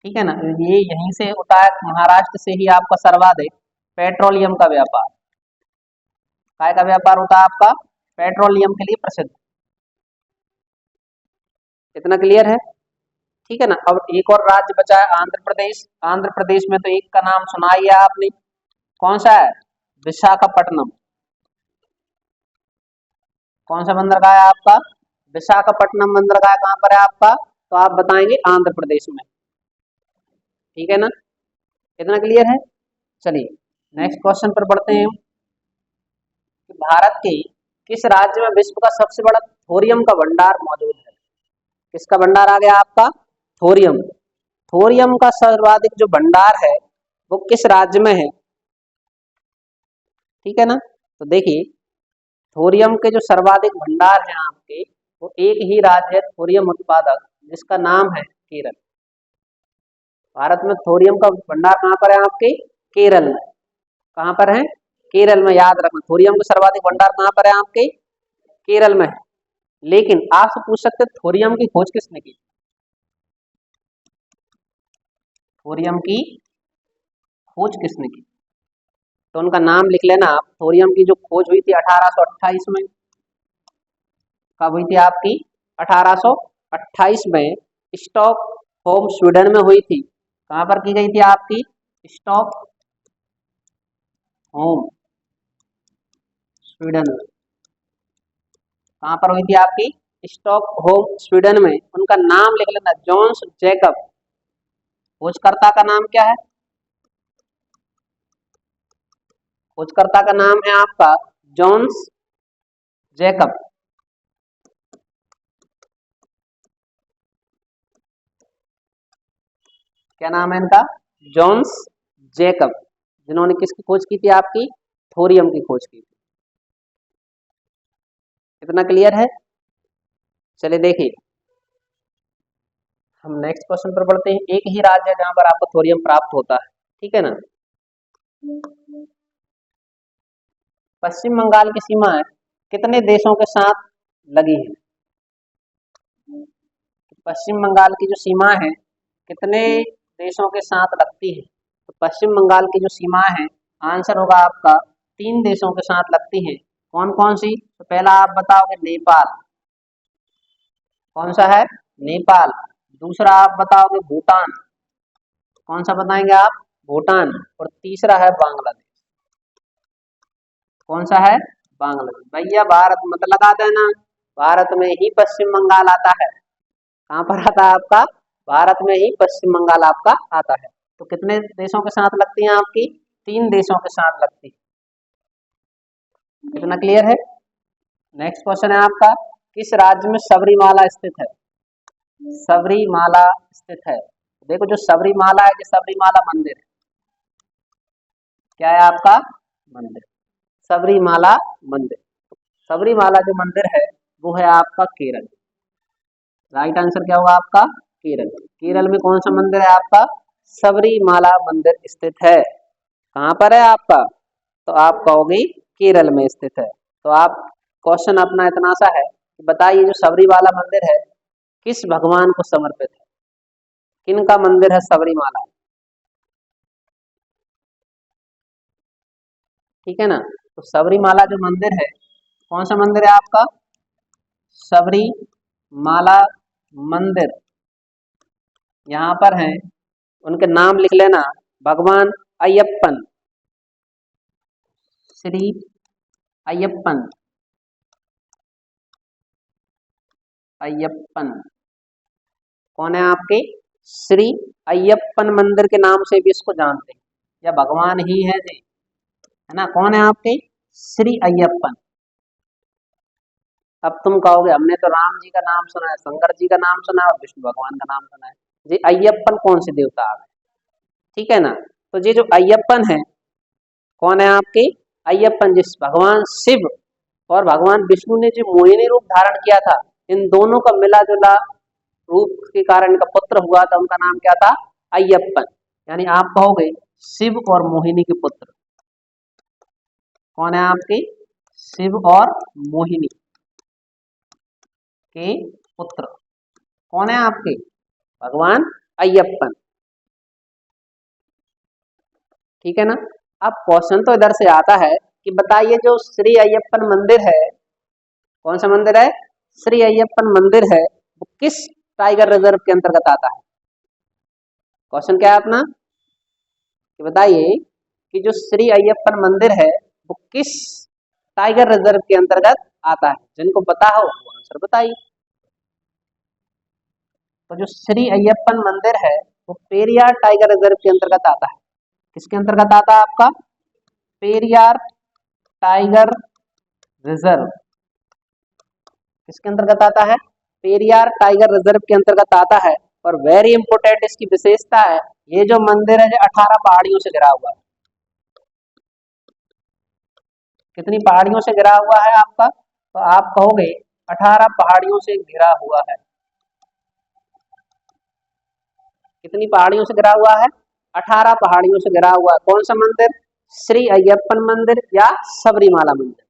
ठीक है ना। ये यहीं से होता है, महाराष्ट्र से ही आपका सर्वाधिक पेट्रोलियम का व्यापार, काय का व्यापार होता है आपका? पेट्रोलियम के लिए प्रसिद्ध। इतना क्लियर है, ठीक है ना। अब एक और राज्य बचा है आंध्र प्रदेश। आंध्र प्रदेश में तो एक का नाम सुना ही है आपने, कौन सा है? विशाखापट्टनम। कौन सा बंदरगाह है आपका? विशाखापट्टनम बंदरगाह कहाँ पर है आपका? तो आप बताएंगे आंध्र प्रदेश में, ठीक है ना। इतना क्लियर है। चलिए नेक्स्ट क्वेश्चन पर बढ़ते हैं कि भारत के किस राज्य में विश्व का सबसे बड़ा थोरियम का भंडार मौजूद है? किसका भंडार आ गया आपका? थोरियम। थोरियम का सर्वाधिक जो भंडार है वो किस राज्य में है, ठीक है ना। तो देखिए थोरियम के जो सर्वाधिक भंडार हैं आपके, वो एक ही राज्य है थोरियम उत्पादक, जिसका नाम है केरल। भारत में थोरियम का भंडार कहाँ पर है आपके? केरल में। कहाँ पर है? केरल में। याद रखना थोरियम का सर्वाधिक भंडार कहाँ पर है आपके? केरल में है। लेकिन आपसे पूछ सकते थोरियम की खोज किसने की? थोरियम की खोज किसने की? तो उनका नाम लिख लेना आप। थोरियम की जो खोज हुई थी 1828 में। कब हुई थी आपकी? 1828 में स्टॉकहोम स्वीडन में हुई थी। कहाँ पर की गई थी आपकी? स्टॉक होम स्वीडन में। कहाँ पर हुई थी आपकी? स्टॉकहोम स्वीडन में। उनका नाम लिख लेना, जॉन्स जैकब। खोजकर्ता का नाम क्या है? खोजकर्ता का नाम है आपका जॉन्स जैकब। क्या नाम है इनका? Johns Jacob. जिन्होंने किसकी खोज की थी आपकी? थोरियम की खोज की थी। इतना क्लियर है? चलिए देखिए, हम नेक्स्ट क्वेश्चन पर बढ़ते हैं। एक ही राज्य है जहां पर आपको थोरियम प्राप्त होता है, ठीक है ना? पश्चिम बंगाल की सीमा है कितने देशों के साथ लगी है? पश्चिम बंगाल की जो सीमा है कितने देशों के साथ लगती है? तो पश्चिम बंगाल की जो सीमा है, आंसर होगा आपका 3 देशों के साथ लगती है। कौन कौन सी? तो पहला आप बताओगे नेपाल। कौन सा है? नेपाल। दूसरा आप बताओगे भूटान। कौन सा बताएंगे आप? भूटान। और तीसरा है बांग्लादेश। कौन सा है? बांग्लादेश। भैया भारत मत लगा देना, भारत में ही पश्चिम बंगाल आता है। कहाँ पर आता है आपका? भारत में ही पश्चिम बंगाल आपका आता है। तो कितने देशों के साथ लगती हैं आपकी? 3 देशों के साथ लगती है। इतना क्लियर है? नेक्स्ट क्वेश्चन है आपका, किस राज्य में सबरीमाला स्थित है? सबरीमाला स्थित है। देखो, जो सबरीमाला है, जो सबरीमाला मंदिर है, क्या है आपका? मंदिर, सबरीमाला मंदिर। सबरीमाला जो मंदिर है वो है आपका केरल। राइट आंसर क्या होगा आपका? केरल। केरल में कौन सा मंदिर है आपका? सबरीमाला मंदिर स्थित है। कहाँ पर है आपका? तो आप कहोगे केरल में स्थित है। तो आप, क्वेश्चन अपना इतना सा है कि बताइए, जो सबरीमाला मंदिर है किस भगवान को समर्पित है? किन का मंदिर है सबरीमाला? ठीक है ना? तो सबरीमाला जो मंदिर है, कौन सा मंदिर है आपका? सबरीमाला मंदिर। यहाँ पर है, उनके नाम लिख लेना, भगवान अयप्पन, श्री अयप्पन। अयप्पन कौन है आपके? श्री अयप्पन मंदिर के नाम से भी इसको जानते हैं, या भगवान ही है जी, है ना? कौन है आपके? श्री अयप्पन। अब तुम कहोगे हमने तो राम जी का नाम सुना है, शंकर जी का नाम सुना है और विष्णु भगवान का नाम सुना है जी, अयप्पन कौन से देवता आ गए? ठीक है ना? तो ये जो अयप्पन है, कौन है आपके? अयप्पन, जिस भगवान शिव और भगवान विष्णु ने जो मोहिनी रूप धारण किया था, इन दोनों का मिला जुला रूप के कारण इनका पुत्र हुआ था, उनका नाम क्या था? अयप्पन। यानी आप कहोगे शिव और मोहिनी के पुत्र। कौन है आपके? शिव और मोहिनी के पुत्र। कौन है आपके? भगवान अयप्पन। ठीक है ना? अब क्वेश्चन तो इधर से आता है कि बताइए, जो श्री अयप्पन मंदिर है, कौन सा मंदिर है? श्री अयप्पन मंदिर है, वो किस टाइगर रिजर्व के अंतर्गत आता है? क्वेश्चन क्या है अपना, कि बताइए कि जो श्री अयप्पन मंदिर है वो किस टाइगर रिजर्व के अंतर्गत आता है? जिनको पता हो वो आंसर बताइए। तो जो श्री अयप्पन मंदिर है वो पेरियार टाइगर रिजर्व के अंतर्गत आता है। किसके अंतर्गत आता है आपका? Periyar tiger reserve. किसके अंतर्गत आता है? पेरियार टाइगर रिजर्व के अंतर्गत आता है। और वेरी इंपोर्टेंट इसकी विशेषता है, ये जो मंदिर है, जो 18 पहाड़ियों से घिरा हुआ है। कितनी पहाड़ियों से घिरा हुआ है आपका? तो आप कहोगे 18 पहाड़ियों से घिरा हुआ है। कितनी पहाड़ियों से घिरा हुआ है? 18 पहाड़ियों से घिरा हुआ है। कौन सा मंदिर? श्री अय्यप्पन मंदिर या सबरीमाला मंदिर।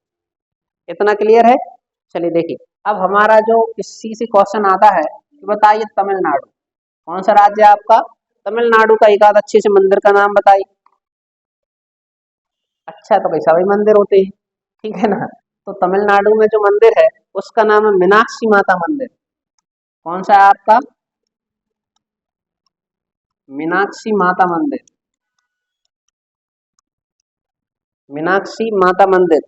इतना क्लियर है? चलिए देखिए, अब हमारा जो इसी से क्वेश्चन आता है कि बताइए तमिलनाडु कौन सा राज्य है आपका? तमिलनाडु का एक आध अच्छे से मंदिर का नाम बताइए। अच्छा, तो भाई सभी मंदिर होते हैं, ठीक है ना? तो तमिलनाडु में जो मंदिर है उसका नाम है मीनाक्षी माता मंदिर। कौन सा है आपका? मीनाक्षी माता मंदिर। मीनाक्षी माता मंदिर,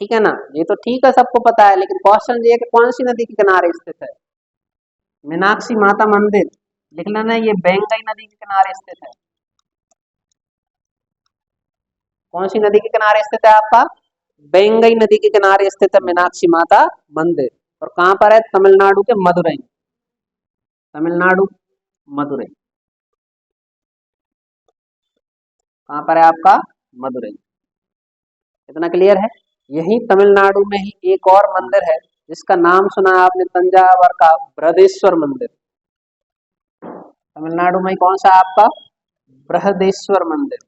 ठीक है ना, ये तो ठीक है, सबको पता है, लेकिन क्वेश्चन ये है कि कौन सी नदी के किनारे स्थित है। मीनाक्षी माता मंदिर लिख लेना, ये बेंगई नदी के किनारे स्थित है। कौन सी नदी के किनारे स्थित है आपका, बेंगई नदी के किनारे स्थित है मीनाक्षी माता मंदिर। और कहाँ पर है, तमिलनाडु के मदुरई, तमिलनाडु मदुरई, कहाँ पर है आपका, मदुरई। इतना क्लियर है। यही तमिलनाडु में ही एक और मंदिर है जिसका नाम सुना है आपने, तंजावर का बृहदेश्वर मंदिर। तमिलनाडु में कौन सा आपका, बृहदेश्वर मंदिर।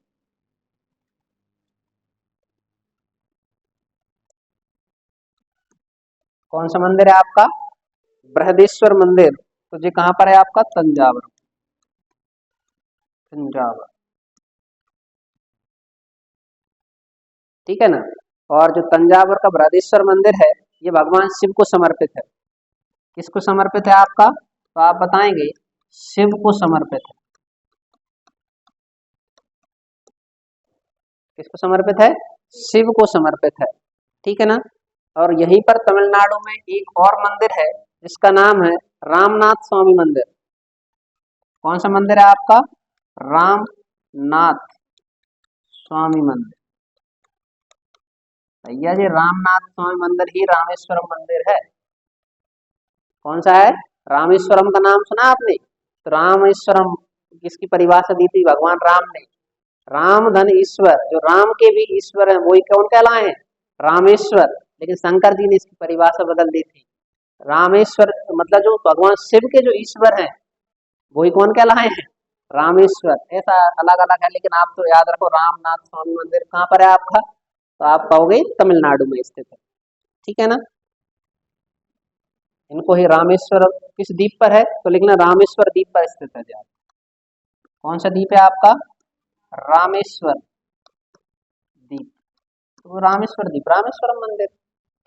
कौन सा मंदिर है आपका, बृहदेश्वर मंदिर। तो ये कहाँ पर है आपका, तंजावर, तंजावर, ठीक है ना। और जो तंजावर का बृहदेश्वर मंदिर है, ये भगवान शिव को समर्पित है। किसको समर्पित है आपका, तो आप बताएंगे, शिव को समर्पित है। किसको समर्पित है, शिव को समर्पित है, ठीक है ना। और यहीं पर तमिलनाडु में एक और मंदिर है जिसका नाम है रामनाथ स्वामी मंदिर। कौन सा मंदिर है आपका, रामनाथ स्वामी मंदिर। भैया जी, रामनाथ स्वामी मंदिर ही रामेश्वरम मंदिर है। कौन सा है, रामेश्वरम का नाम सुना आपने, तो रामेश्वरम किसकी परिभाषा दी थी, भगवान राम ने। राम धन ईश्वर, जो राम के भी ईश्वर हैं वही कौन कहलाए हैं, रामेश्वर। लेकिन शंकर जी ने इसकी परिभाषा बदल दी थी। रामेश्वर मतलब जो भगवान शिव के जो ईश्वर हैं वही कौन कहलाए हैं, रामेश्वर। ऐसा अलग अलग है, लेकिन आप तो याद रखो, रामनाथ स्वामी मंदिर कहाँ पर है आपका, तो आप कहोगे तमिलनाडु में स्थित है, ठीक है ना। इनको ही रामेश्वर, किस द्वीप पर है, तो लिखना रामेश्वर द्वीप पर स्थित है। कौन सा द्वीप है आपका, रामेश्वर द्वीप, तो रामेश्वर द्वीप, रामेश्वरम मंदिर,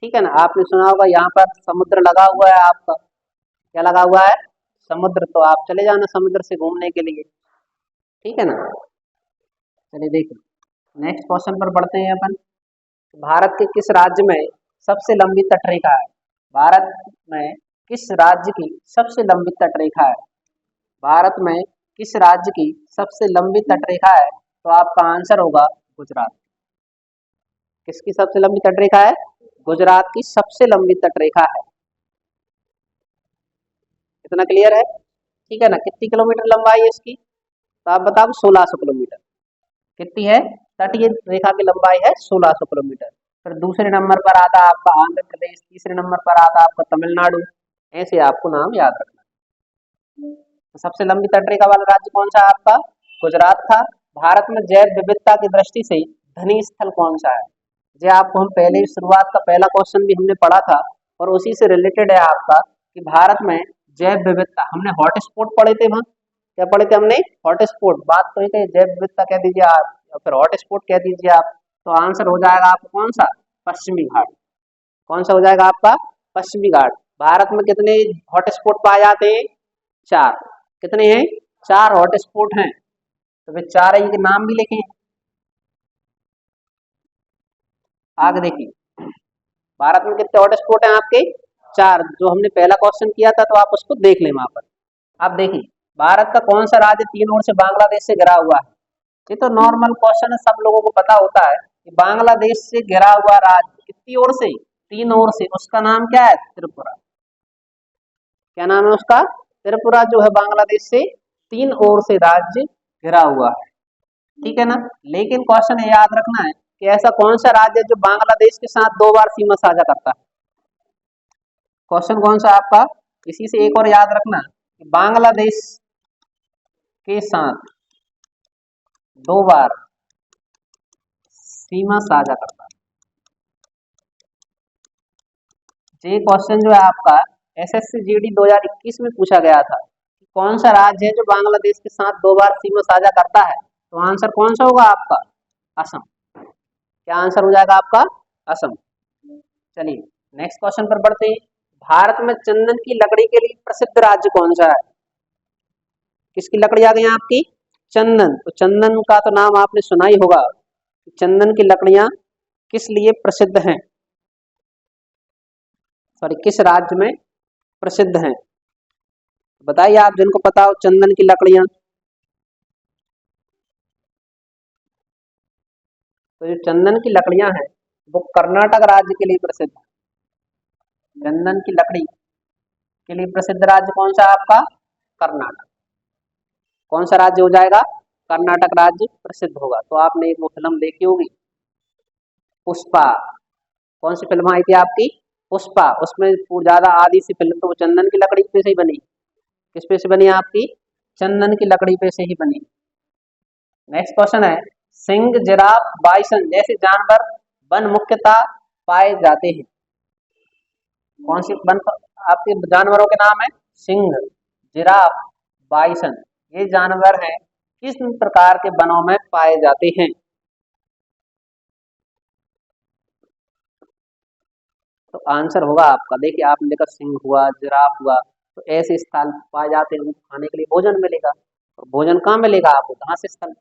ठीक है ना। आपने सुना होगा यहाँ पर समुद्र लगा हुआ है आपका, क्या लगा हुआ है, समुद्र। तो आप चले जाना समुद्र से घूमने के लिए, ठीक है ना। चलिए देखिए, नेक्स्ट क्वेश्चन पर बढ़ते हैं अपन। भारत के किस राज्य में सबसे लंबी तटरेखा है, भारत में किस राज्य की सबसे लंबी तटरेखा है, भारत में किस राज्य की सबसे लंबी तटरेखा है, तो आपका आंसर होगा गुजरात। किसकी सबसे लंबी तटरेखा है, गुजरात की सबसे लंबी तटरेखा है। इतना क्लियर है, ठीक है ना। कितनी किलोमीटर लंबाई है इसकी, तो आप बताओ, 1600 किलोमीटर। कितनी है, तटीय रेखा की लंबाई है 1600 किलोमीटर। फिर दूसरे नंबर पर आता है आपका आंध्र प्रदेश, तीसरे नंबर पर आता है आपका तमिलनाडु। ऐसे आपको नाम याद रखना। तो सबसे लंबी तटरेखा वाला राज्य कौन सा है आपका, गुजरात था। भारत में जैव विविधता की दृष्टि से धनी स्थल कौन सा है, जो आपको हम पहले शुरुआत का पहला क्वेश्चन भी हमने पढ़ा था, और उसी से रिलेटेड है आपका, कि भारत में जैव विविधता, हमने हॉटस्पॉट पढ़े थे वहां, क्या पढ़े थे हमने, हॉटस्पॉट। बात तो एक है, जैव विविधता कह दीजिए आप या फिर हॉटस्पॉट कह दीजिए आप, तो आंसर हो जाएगा आपका कौन सा, पश्चिमी घाट। कौन सा हो जाएगा आपका, पश्चिमी घाट। भारत में कितने हॉटस्पॉट पाए जाते हैं, चार। कितने हैं, चार हॉटस्पॉट हैं। तो फिर चार के नाम भी लिखें, आगे देखिए, भारत में कितने हॉटस्पॉट हैं आपके, चार। जो हमने पहला क्वेश्चन किया था, तो आप उसको देख लें वहां पर। आप देखिए, भारत का कौन सा राज्य तीन ओर से बांग्लादेश से घिरा हुआ है। ये तो नॉर्मल क्वेश्चन है, सब लोगों को पता होता है कि बांग्लादेश से घिरा हुआ राज्य कितनी ओर से, तीन ओर से, उसका नाम क्या है, त्रिपुरा। क्या नाम है उसका, त्रिपुरा जो है बांग्लादेश से तीन ओर से राज्य घिरा हुआ है, ठीक है ना। लेकिन क्वेश्चन ये याद रखना है कि ऐसा कौन सा राज्य है जो बांग्लादेश के साथ दो बार सीमा साझा करता है। क्वेश्चन कौन सा आपका, इसी से एक और याद रखना कि बांग्लादेश के साथ दो बार सीमा साझा करता है। ये क्वेश्चन जो है आपका एसएससी जीडी 2021 में पूछा गया था, कौन सा राज्य है जो बांग्लादेश के साथ दो बार सीमा साझा करता है, तो आंसर कौन सा होगा आपका, असम। क्या आंसर हो जाएगा आपका, असम। चलिए नेक्स्ट क्वेश्चन पर बढ़ते हैं। भारत में चंदन की लकड़ी के लिए प्रसिद्ध राज्य कौन सा है, किसकी लकड़ी आ गई आपकी, चंदन। तो चंदन का तो नाम आपने सुना ही होगा, चंदन की लकड़ियां किस लिए प्रसिद्ध हैं, सॉरी किस राज्य में प्रसिद्ध हैं? बताइए आप जिनको पता हो चंदन की लकड़ियां। तो जो चंदन की लकड़ियां हैं वो कर्नाटक राज्य के लिए प्रसिद्ध है। चंदन की लकड़ी के लिए प्रसिद्ध राज्य कौन सा है आपका? कर्नाटक। कौन सा राज्य हो जाएगा? कर्नाटक राज्य प्रसिद्ध होगा। तो आपने एक वो फिल्म देखी होगी पुष्पा, कौन सी फिल्म आई थी आपकी? पुष्पा। उसमें ज्यादा आधी सी फिल्म तो वो चंदन की लकड़ी पे से ही बनी। किस पे से बनी आपकी? चंदन की लकड़ी पे से ही बनी। नेक्स्ट क्वेश्चन है, सिंह, जिराफ, बाइसन जैसे जानवर वन मुख्यतः पाए जाते हैं। कौन सी वन आपके जानवरों के नाम है? Singh, giraffe, bison. ये जानवर हैं किस प्रकार के वनों में पाए जाते हैं? तो आंसर होगा आपका, देखिए आपने देखा सिंह हुआ, जिराफ हुआ, तो ऐसे स्थल पाए जाते हैं उनको खाने के लिए भोजन मिलेगा। और भोजन कहाँ मिलेगा आपको? घास स्थल।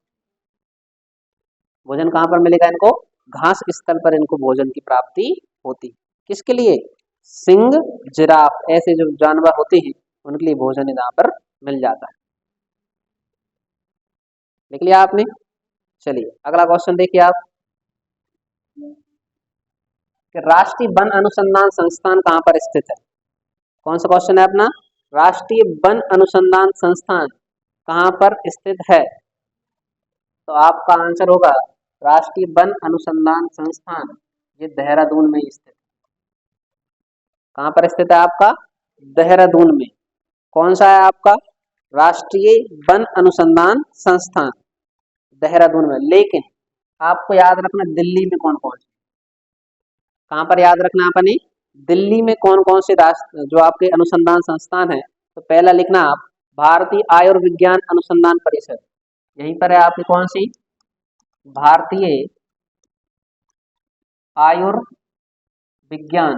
भोजन कहाँ पर मिलेगा इनको? घास स्थल पर इनको भोजन की प्राप्ति होती। किसके लिए? सिंह, जिराफ ऐसे जो जानवर होते हैं उनके लिए भोजन यहाँ पर मिल जाता है। देख लिया आपने। चलिए अगला क्वेश्चन देखिए आप कि राष्ट्रीय वन अनुसंधान संस्थान कहाँ पर स्थित है? कौन सा क्वेश्चन है अपना? राष्ट्रीय वन अनुसंधान संस्थान कहाँ पर स्थित है? तो आपका आंसर होगा राष्ट्रीय वन अनुसंधान संस्थान, ये देहरादून में स्थित है। कहाँ पर स्थित है आपका? देहरादून में। कौन सा है आपका? राष्ट्रीय वन अनुसंधान संस्थान देहरादून में। लेकिन आपको याद रखना दिल्ली में कौन कौन से, कहाँ पर याद रखना आपने? दिल्ली में कौन कौन से राष्ट्र जो आपके अनुसंधान संस्थान है। तो पहला लिखना आप भारतीय आयुर्विज्ञान अनुसंधान परिषद, यहीं पर है आपकी कौन सी? भारतीय आयुर्विज्ञान,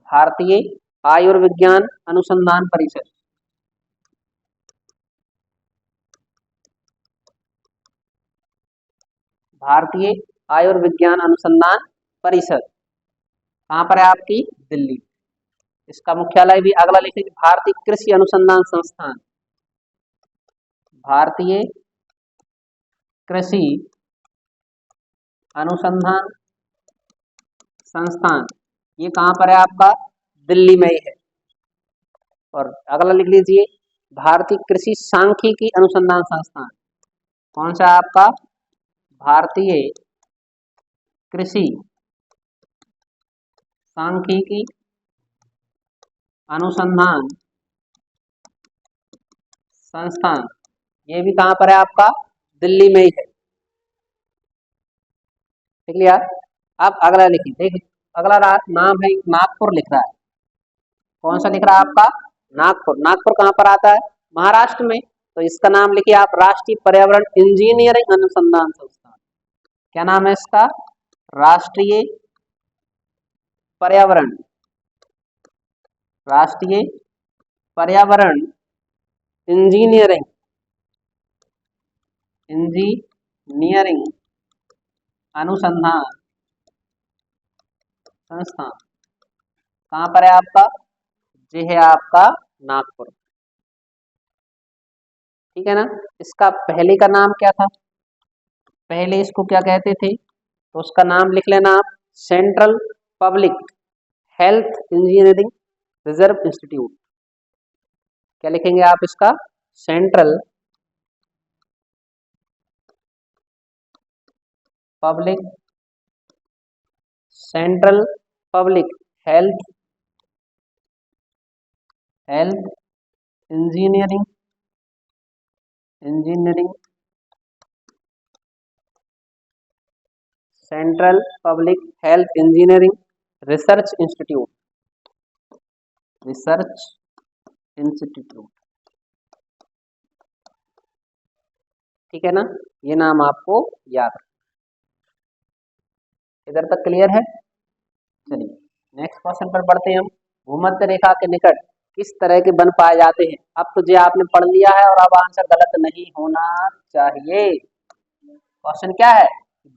भारतीय आयुर्विज्ञान अनुसंधान परिषद। भारतीय आयुर्विज्ञान अनुसंधान परिषद कहाँ पर है आपकी? दिल्ली। इसका मुख्यालय भी अगला लिखेंगे भारतीय कृषि अनुसंधान संस्थान, भारतीय कृषि अनुसंधान संस्थान, ये कहाँ पर है आपका? दिल्ली में ही है। और अगला लिख लीजिए भारतीय कृषि सांख्यिकी अनुसंधान संस्थान, कौन सा है आपका? भारतीय कृषि सांख्यिकी अनुसंधान संस्थान, ये भी कहाँ पर है आपका? दिल्ली में ही है। ठीक लिया। अब अगला लिखिए, देखिए अगला नाम है नागपुर लिख रहा है। कौन सा लिख रहा है आपका? नागपुर। नागपुर कहाँ पर आता है? महाराष्ट्र में। तो इसका नाम लिखिए आप राष्ट्रीय पर्यावरण इंजीनियरिंग अनुसंधान संस्थान। क्या नाम है इसका? राष्ट्रीय पर्यावरण, राष्ट्रीय पर्यावरण इंजीनियरिंग, इंजीनियरिंग अनुसंधान संस्थान कहाँ पर है आपका? ये है आपका नागपुर। ठीक है ना। इसका पहले का नाम क्या था? पहले इसको क्या कहते थे? तो उसका नाम लिख लेना आप central public health engineering reserve institute. क्या लिखेंगे आप इसका? Central public, central public health, health engineering, engineering central public health engineering research institute, research institute. ठीक है ना। ये नाम आपको याद रखना। इधर तक क्लियर है? चलिए नेक्स्ट क्वेश्चन पर बढ़ते हैं हम। भूमध्य रेखा के निकट किस तरह के वन पाए जाते हैं? अब तो ये आपने पढ़ लिया है और अब आंसर गलत नहीं होना चाहिए। क्वेश्चन क्या है,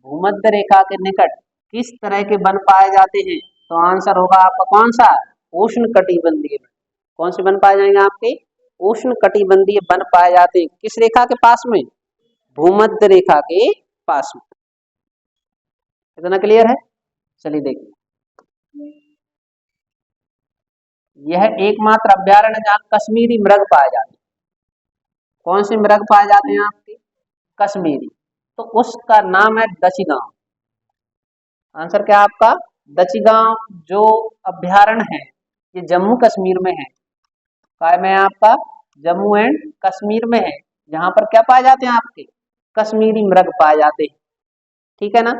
भूमध्य रेखा के निकट किस तरह के वन पाए जाते हैं? तो आंसर होगा आपका कौन सा, उष्ण कटिबंधीय। कौन से वन पाए जाएंगे आपके, उष्ण कटिबंधीय वन पाए जाते हैं किस रेखा के पास में, भूमध्य रेखा के पास में। इतना क्लियर है? चलिए देखिए, यह एकमात्र अभ्यारण्य जहाँ कश्मीरी मृग पाए जाते हैं। कौन से मृग पाए जाते हैं आपके, कश्मीरी, तो उसका नाम है दचिगांव। आंसर क्या है आपका, दचिगांव जो अभ्यारण्य है ये जम्मू कश्मीर में है। काय में आपका, जम्मू एंड कश्मीर में है, जहां पर क्या पाए जाते हैं आपके, कश्मीरी मृग पाए जाते हैं। ठीक है ना।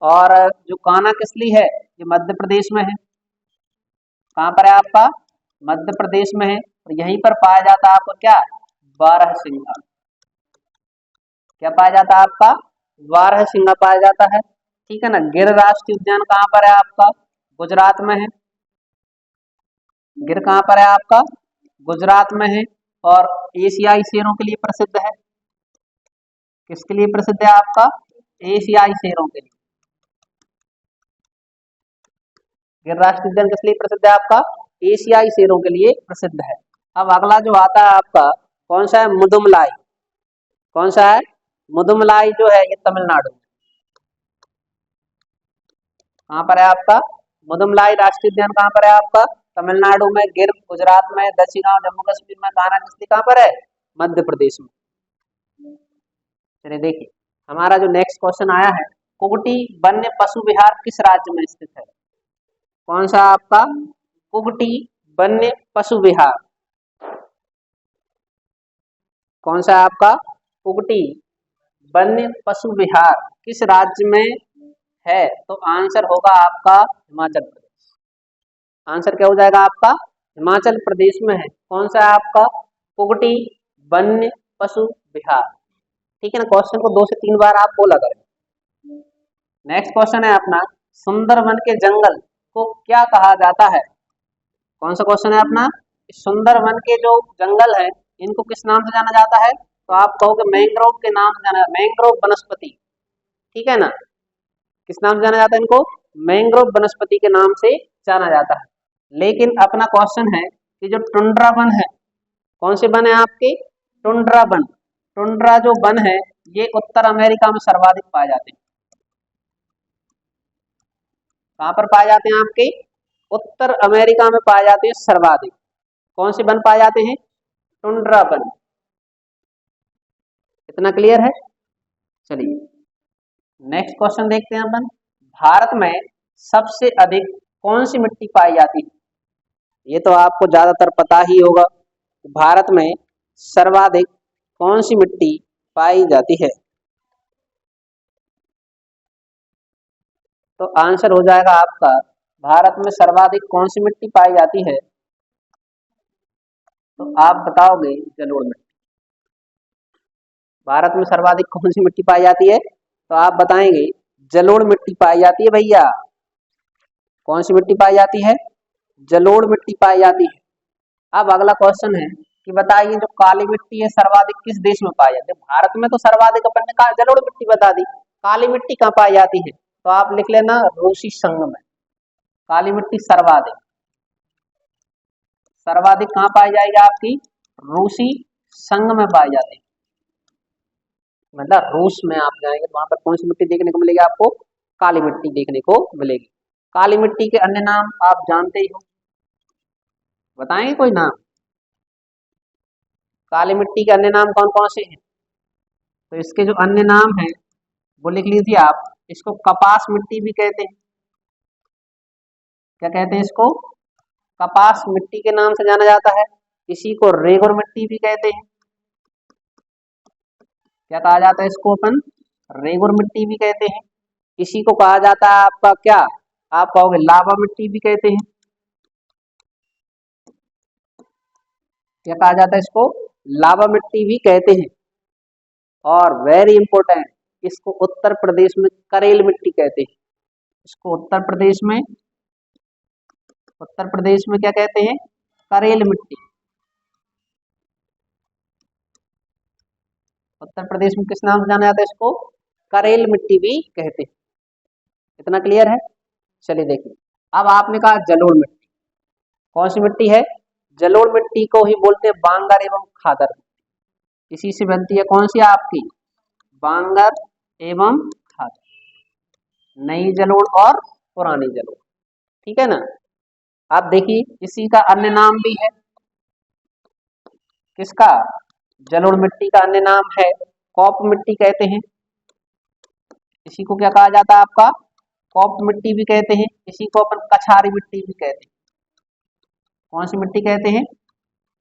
और जो कान्हा किसली है ये मध्य प्रदेश में है। कहाँ पर है आपका, मध्य प्रदेश में है। और यहीं पर पाया जाता है आपका क्या, बारहसिंगा। क्या पाया जाता है आपका, बारहसिंगा पाया जाता है। ठीक है ना। गिर राष्ट्रीय उद्यान कहाँ पर है आपका, गुजरात में है। गिर कहाँ पर है आपका, गुजरात में है। और एशियाई शेरों के लिए प्रसिद्ध है। किसके लिए प्रसिद्ध है आपका, एशियाई शेरों के लिए। गिर राष्ट्रीय उद्यान किस लिए प्रसिद्ध है आपका, एशियाई शेरों के लिए प्रसिद्ध है। अब अगला जो आता है आपका कौन सा है, मुदुमलाई। कौन सा है, मुदुमलाई जो है ये तमिलनाडु। कहाँ पर है आपका, मुदुमलाई राष्ट्रीय उद्यान कहाँ पर है आपका, तमिलनाडु में। गिर गुजरात में, दक्षिण जम्मू कश्मीर में, कान्हा किसली कहाँ पर है, मध्य प्रदेश में। चलिए देखिए, हमारा जो नेक्स्ट क्वेश्चन आया है, कुगटी वन्य पशु विहार किस राज्य में स्थित है? कौन सा आपका, कुगटी वन्य पशु विहार। कौन सा है आपका, कुगटी वन्य पशु विहार किस राज्य में है? तो आंसर होगा आपका हिमाचल प्रदेश। आंसर क्या हो जाएगा आपका, हिमाचल प्रदेश में है। कौन सा है आपका, कुगटी वन्य पशु विहार। ठीक है ना। क्वेश्चन को 2 से 3 बार आप बोला करें। नेक्स्ट क्वेश्चन है अपना, सुंदरवन के जंगल को क्या कहा जाता है? कौन सा क्वेश्चन है अपना, सुंदरवन के जो जंगल है इनको किस नाम से जाना जाता है? तो आप कहोगे मैंग्रोव के नाम से जाना, मैंग्रोव वनस्पति। ठीक है ना। किस नाम से जाना जाता है इनको, मैंग्रोव वनस्पति के नाम से जाना जाता है। लेकिन अपना क्वेश्चन है कि जो टुंड्रा वन है, कौन से वन है आपके, टुंड्रा वन। टुंड्रा जो वन है ये उत्तर अमेरिका में सर्वाधिक पाए जाते हैं। कहाँ पर पाए जाते हैं आपके, उत्तर अमेरिका में पाए जाते हैं सर्वाधिक। कौन से वन पाए जाते हैं, टुंड्रा वन। इतना क्लियर है? चलिए नेक्स्ट क्वेश्चन देखते हैं अपन, भारत में सबसे अधिक कौन सी मिट्टी पाई जाती है? ये तो आपको ज्यादातर पता ही होगा, भारत में सर्वाधिक कौन सी मिट्टी पाई जाती है? तो आंसर हो जाएगा आपका, भारत में सर्वाधिक कौन सी मिट्टी पाई जाती है? तो आप बताओगे जलोढ़ मिट्टी। भारत में सर्वाधिक कौन सी मिट्टी पाई जाती है? तो आप बताएंगे जलोढ़ मिट्टी पाई जाती है भैया। कौन सी मिट्टी पाई जाती है, जलोढ़ मिट्टी पाई जाती है। अब अगला क्वेश्चन है कि बताइए जो काली मिट्टी है सर्वाधिक किस देश में पाई जाती है? भारत में तो सर्वाधिक अपन ने कहा जलोढ़ मिट्टी बता दी, काली मिट्टी कहाँ पाई जाती है? तो आप लिख लेना रूसी संघ में। काली मिट्टी सर्वाधिक, सर्वाधिक कहाँ पाई जाएगी आपकी, रूसी संघ में पाई जाती है। मतलब रूस में आप जाएंगे तो वहां पर कौन सी मिट्टी देखने को मिलेगी आपको, काली मिट्टी देखने को मिलेगी। काली मिट्टी के अन्य नाम आप जानते ही हो, बताएंगे कोई नाम? काली मिट्टी के अन्य नाम कौन कौन से हैं? तो इसके जो अन्य नाम हैं वो लिख लीजिए आप। इसको कपास मिट्टी भी कहते हैं। क्या कहते हैं इसको, कपास मिट्टी के नाम से जाना जाता है। इसी को रेगुर मिट्टी भी कहते हैं। क्या कहा जाता है इसको अपन, रेगुर मिट्टी भी कहते हैं। इसी को कहा जाता है आपका क्या, आप कहोगे लावा मिट्टी भी कहते हैं। क्या कहा जाता है इसको, लावा मिट्टी भी कहते हैं। और वेरी इंपॉर्टेंट, इसको उत्तर प्रदेश में करेल मिट्टी कहते हैं। इसको उत्तर प्रदेश में, उत्तर प्रदेश में क्या कहते हैं, करेल मिट्टी। उत्तर प्रदेश में किस नाम से जाना जाता है इसको, करेल मिट्टी भी कहते हैं। इतना क्लियर है? चलिए देखिए, अब आपने कहा जलोढ़ मिट्टी। कौन सी मिट्टी है? जलोढ़ मिट्टी को ही बोलते हैं बांगर एवं खादर। इसी से बनती है कौन सी आपकी? बांगर एवं खादर, नई जलोढ़ और पुरानी जलोढ़। ठीक है ना? आप देखिए, इसी का अन्य नाम भी है। किसका? जलोढ़ मिट्टी का अन्य नाम है कॉप मिट्टी कहते हैं। इसी को क्या कहा जाता है आपका? कॉप मिट्टी भी कहते हैं। इसी को अपन कछारी मिट्टी भी कहते हैं। कौन सी मिट्टी कहते हैं?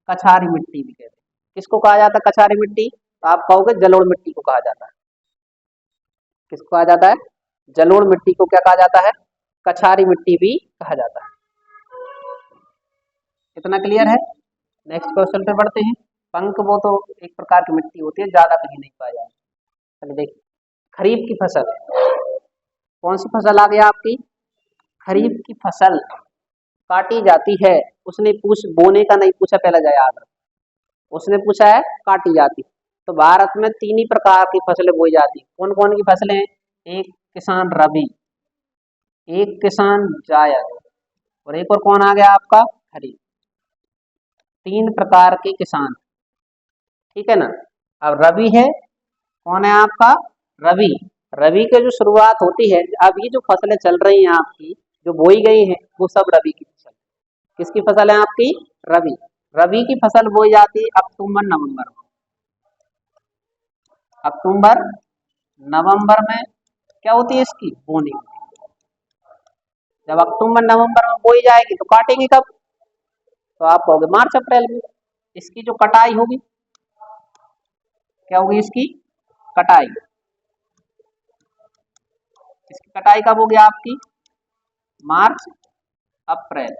कछारी मिट्टी भी कहते हैं। किसको कहा जाता है कछारी मिट्टी? तो आप कहोगे जलोढ़ मिट्टी को कहा जाता है। किसको कहा जाता है? जलोढ़ मिट्टी को क्या कहा जाता है? कछारी मिट्टी भी कहा जाता है। इतना क्लियर है? नेक्स्ट क्वेश्चन पे बढ़ते हैं। पंख वो तो एक प्रकार की मिट्टी होती है, ज्यादा कहीं नहीं पाया जाता। चलिए देखिए, खरीफ की फसल। कौन सी फसल आ गई आपकी? खरीफ की फसल काटी जाती है। उसने पूछ बोने का नहीं पूछा, पहला जाए याद रखो। उसने पूछा है काटी जाती। तो भारत में तीन ही प्रकार की फसलें बोई जाती है। कौन कौन की फसलें हैं? एक किसान रबी, एक किसान जायद, और एक और कौन आ गया आपका? खरीफ। तीन प्रकार के किसान। ठीक है ना? अब रबी है, कौन है आपका? रबी। रबी की जो शुरुआत होती है, अभी जो फसलें चल रही हैं आपकी, जो बोई गई हैं, वो सब रबी की फसल। किसकी फसल है आपकी? रबी। रबी की फसल बोई जाती है अक्टूबर नवंबर में। अक्टूबर नवंबर में क्या होती है इसकी? बोनी होती है। जब अक्टूबर नवंबर में बोई जाएगी तो काटेंगे कब? तो आप कहोगे मार्च अप्रैल में। इसकी जो कटाई होगी, क्या होगी इसकी? कटाई। इसकी कटाई कब होगी आपकी? मार्च अप्रैल।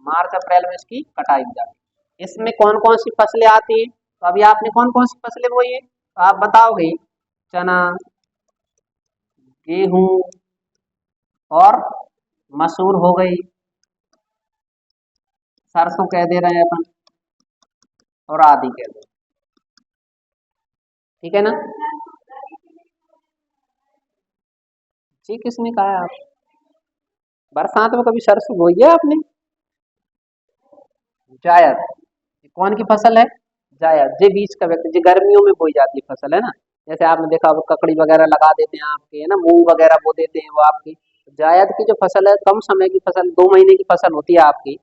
मार्च अप्रैल में इसकी कटाई हो जाती है। इसमें कौन कौन सी फसलें आती हैं? तो अभी आपने कौन कौन सी फसलें बोई है? तो आप बताओगे चना, गेहूं और मसूर हो गई, सरसों कह दे रहे हैं अपन, और आदि कह दे। ठीक है ना? जी किसने कहा है? आप बरसात में कभी सरसों बोई है आपने? जायद। ये कौन की फसल है? जायद। ये बीच का व्यक्ति, जो गर्मियों में बोई जाती है फसल है ना। जैसे आपने देखा होगा ककड़ी वगैरह लगा देते हैं आपके, है ना, मूंग वगैरह बो देते हैं वो आपकी। जायद की जो फसल है, कम समय की फसल, 2 महीने की फसल होती है आपकी।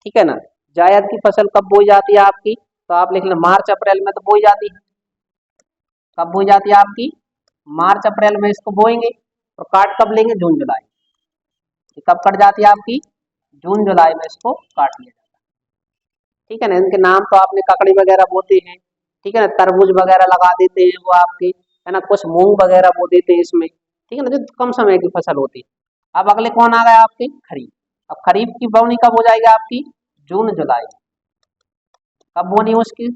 ठीक है ना? जायद की फसल कब बोई जाती है आपकी? तो आप लिख लें मार्च अप्रैल में तो बोई जाती है। कब बोई जाती है आपकी? मार्च अप्रैल में इसको बोएंगे, और काट कब लेंगे? जून जुलाई। ये कब कट जाती है आपकी? जून जुलाई में इसको काट लिया जाता है। ठीक है ना? इनके नाम तो आपने ककड़ी वगैरह बोते हैं, ठीक है ना, तरबूज वगैरह लगा देते हैं वो आपके, है ना, कुछ मूंग वगैरह बो देते हैं इसमें। ठीक है ना, जो कम समय की फसल होती है। अब अगले कौन आ गया आपके? खरीफ। अब खरीफ की बोनी कब हो जाएगी आपकी? जून जुलाई। कब बोनी है उसकी?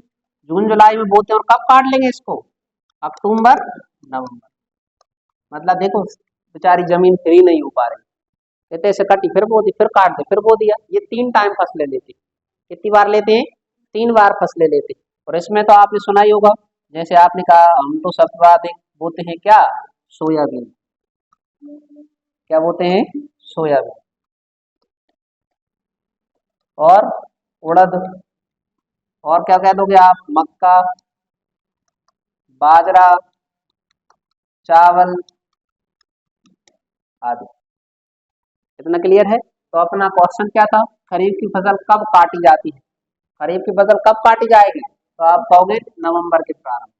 जून जुलाई में बोते हैं, और कब काट लेंगे इसको? अक्टूबर नवंबर। मतलब देखो, बेचारी जमीन फ्री नहीं हो पा रही, कहते ऐसे कटी फिर बो दी, फिर काट दे, फिर बो दिया। ये 3 टाइम फसलें लेते। कितनी बार लेते हैं? 3 बार फसलें लेते। और इसमें तो आपने सुना ही होगा, जैसे आपने कहा हम तो सबसे अधिक बोते हैं क्या? सोयाबीन। क्या बोते हैं? सोयाबीन। और उड़द। और क्या कह दोगे आप? मक्का, बाजरा, चावल आदि। इतना क्लियर है? तो अपना क्वेश्चन क्या था? खरीफ की फसल कब काटी जाती है? खरीफ की फसल कब काटी जाएगी? तो आप कहोगे नवंबर के प्रारंभ।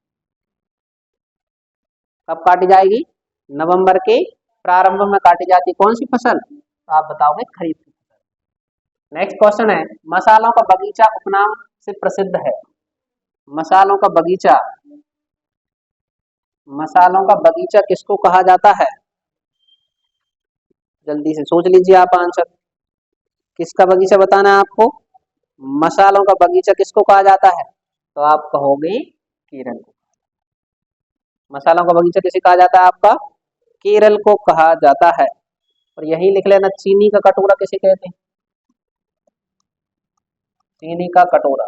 कब काटी जाएगी? नवंबर के प्रारंभ में काटी जाती कौन सी फसल? तो आप बताओगे खरीफ की फसल। नेक्स्ट क्वेश्चन है, मसालों का बगीचा उपनाम से प्रसिद्ध है। मसालों का बगीचा, मसालों का बगीचा किसको कहा जाता है? जल्दी से सोच लीजिए आप आंसर। किसका बगीचा बताना है आपको? मसालों का बगीचा किसको कहा जाता है? तो आप कहोगे केरल को। मसालों का बगीचा किसे कहा जाता है आपका? केरल को कहा जाता है। और यही लिख लेना, चीनी का कटोरा किसे कहते हैं? चीनी का कटोरा।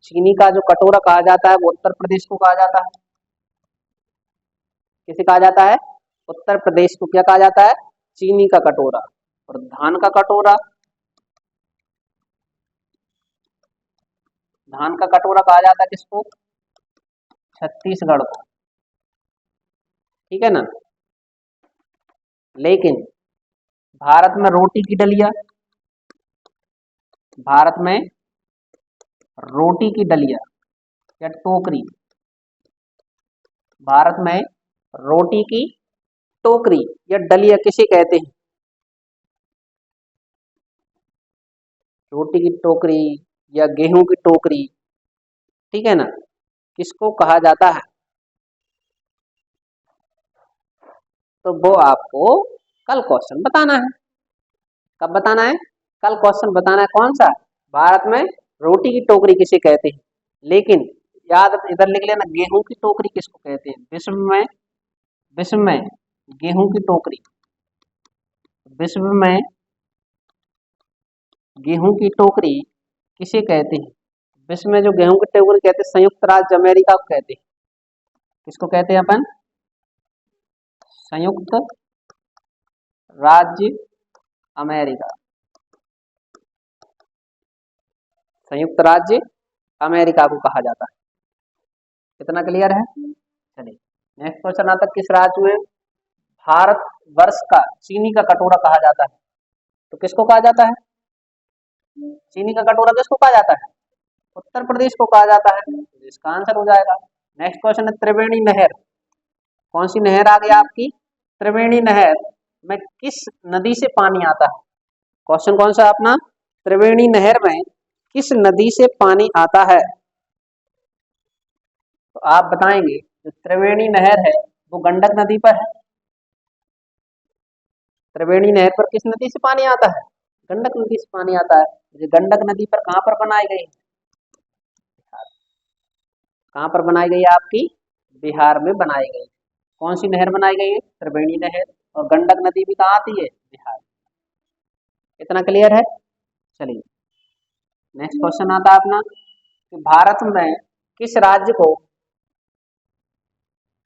चीनी का जो कटोरा कहा जाता है वो उत्तर प्रदेश को कहा जाता है। किसे कहा जाता है? उत्तर प्रदेश को क्या कहा जाता है? चीनी का कटोरा। और धान का कटोरा, धान का कटोरा कहा जाता है किसको? छत्तीसगढ़ को। ठीक है ना। लेकिन भारत में रोटी की डलिया, भारत में रोटी की डलिया या टोकरी, भारत में रोटी की टोकरी या डलिया किसे कहते हैं? रोटी की टोकरी या गेहूं की टोकरी, ठीक है ना, किसको कहा जाता है? तो वो आपको कल क्वेश्चन बताना है। कब बताना है? कल क्वेश्चन बताना है। कौन सा? भारत में रोटी की टोकरी किसे कहते हैं। लेकिन याद इधर लिख लेना, गेहूं की टोकरी किसको कहते हैं? विश्व में गेहूं की टोकरी, विश्व में गेहूं की टोकरी किसे कहते हैं? विश्व में जो गेहूं की टोकरी कहते हैं, संयुक्त राज्य अमेरिका को कहते हैं। किसको कहते हैं अपन? संयुक्त राज्य अमेरिका, संयुक्त राज्य अमेरिका को कहा जाता है। कितना क्लियर है? चलिए नेक्स्ट क्वेश्चन आता है, किस राज्य में भारत वर्ष का चीनी का कटोरा कहा जाता है? तो किसको कहा जाता है? चीनी का कटोरा किसको कहा जाता है? उत्तर प्रदेश को कहा जाता है। तो इसका आंसर हो जाएगा। नेक्स्ट क्वेश्चन है, त्रिवेणी नहर। कौन सी नहर आ गई आपकी? त्रिवेणी नहर में किस नदी से पानी आता है? क्वेश्चन कौन सा अपना? त्रिवेणी नहर में किस नदी से पानी आता है? तो आप बताएंगे जो त्रिवेणी नहर है वो गंडक नदी पर है। त्रिवेणी नहर पर किस नदी से पानी आता है? गंडक नदी से पानी आता है। ये गंडक नदी पर कहां पर बनाई गई? कहां पर बनाई गई है आपकी? बिहार में बनाई गई। कौन सी नहर बनाई गई है? त्रिवेणी नहर। और गंडक नदी भी कहाँ आती है? बिहार। इतना क्लियर है? चलिए नेक्स्ट क्वेश्चन आता है अपना कि भारत में किस राज्य को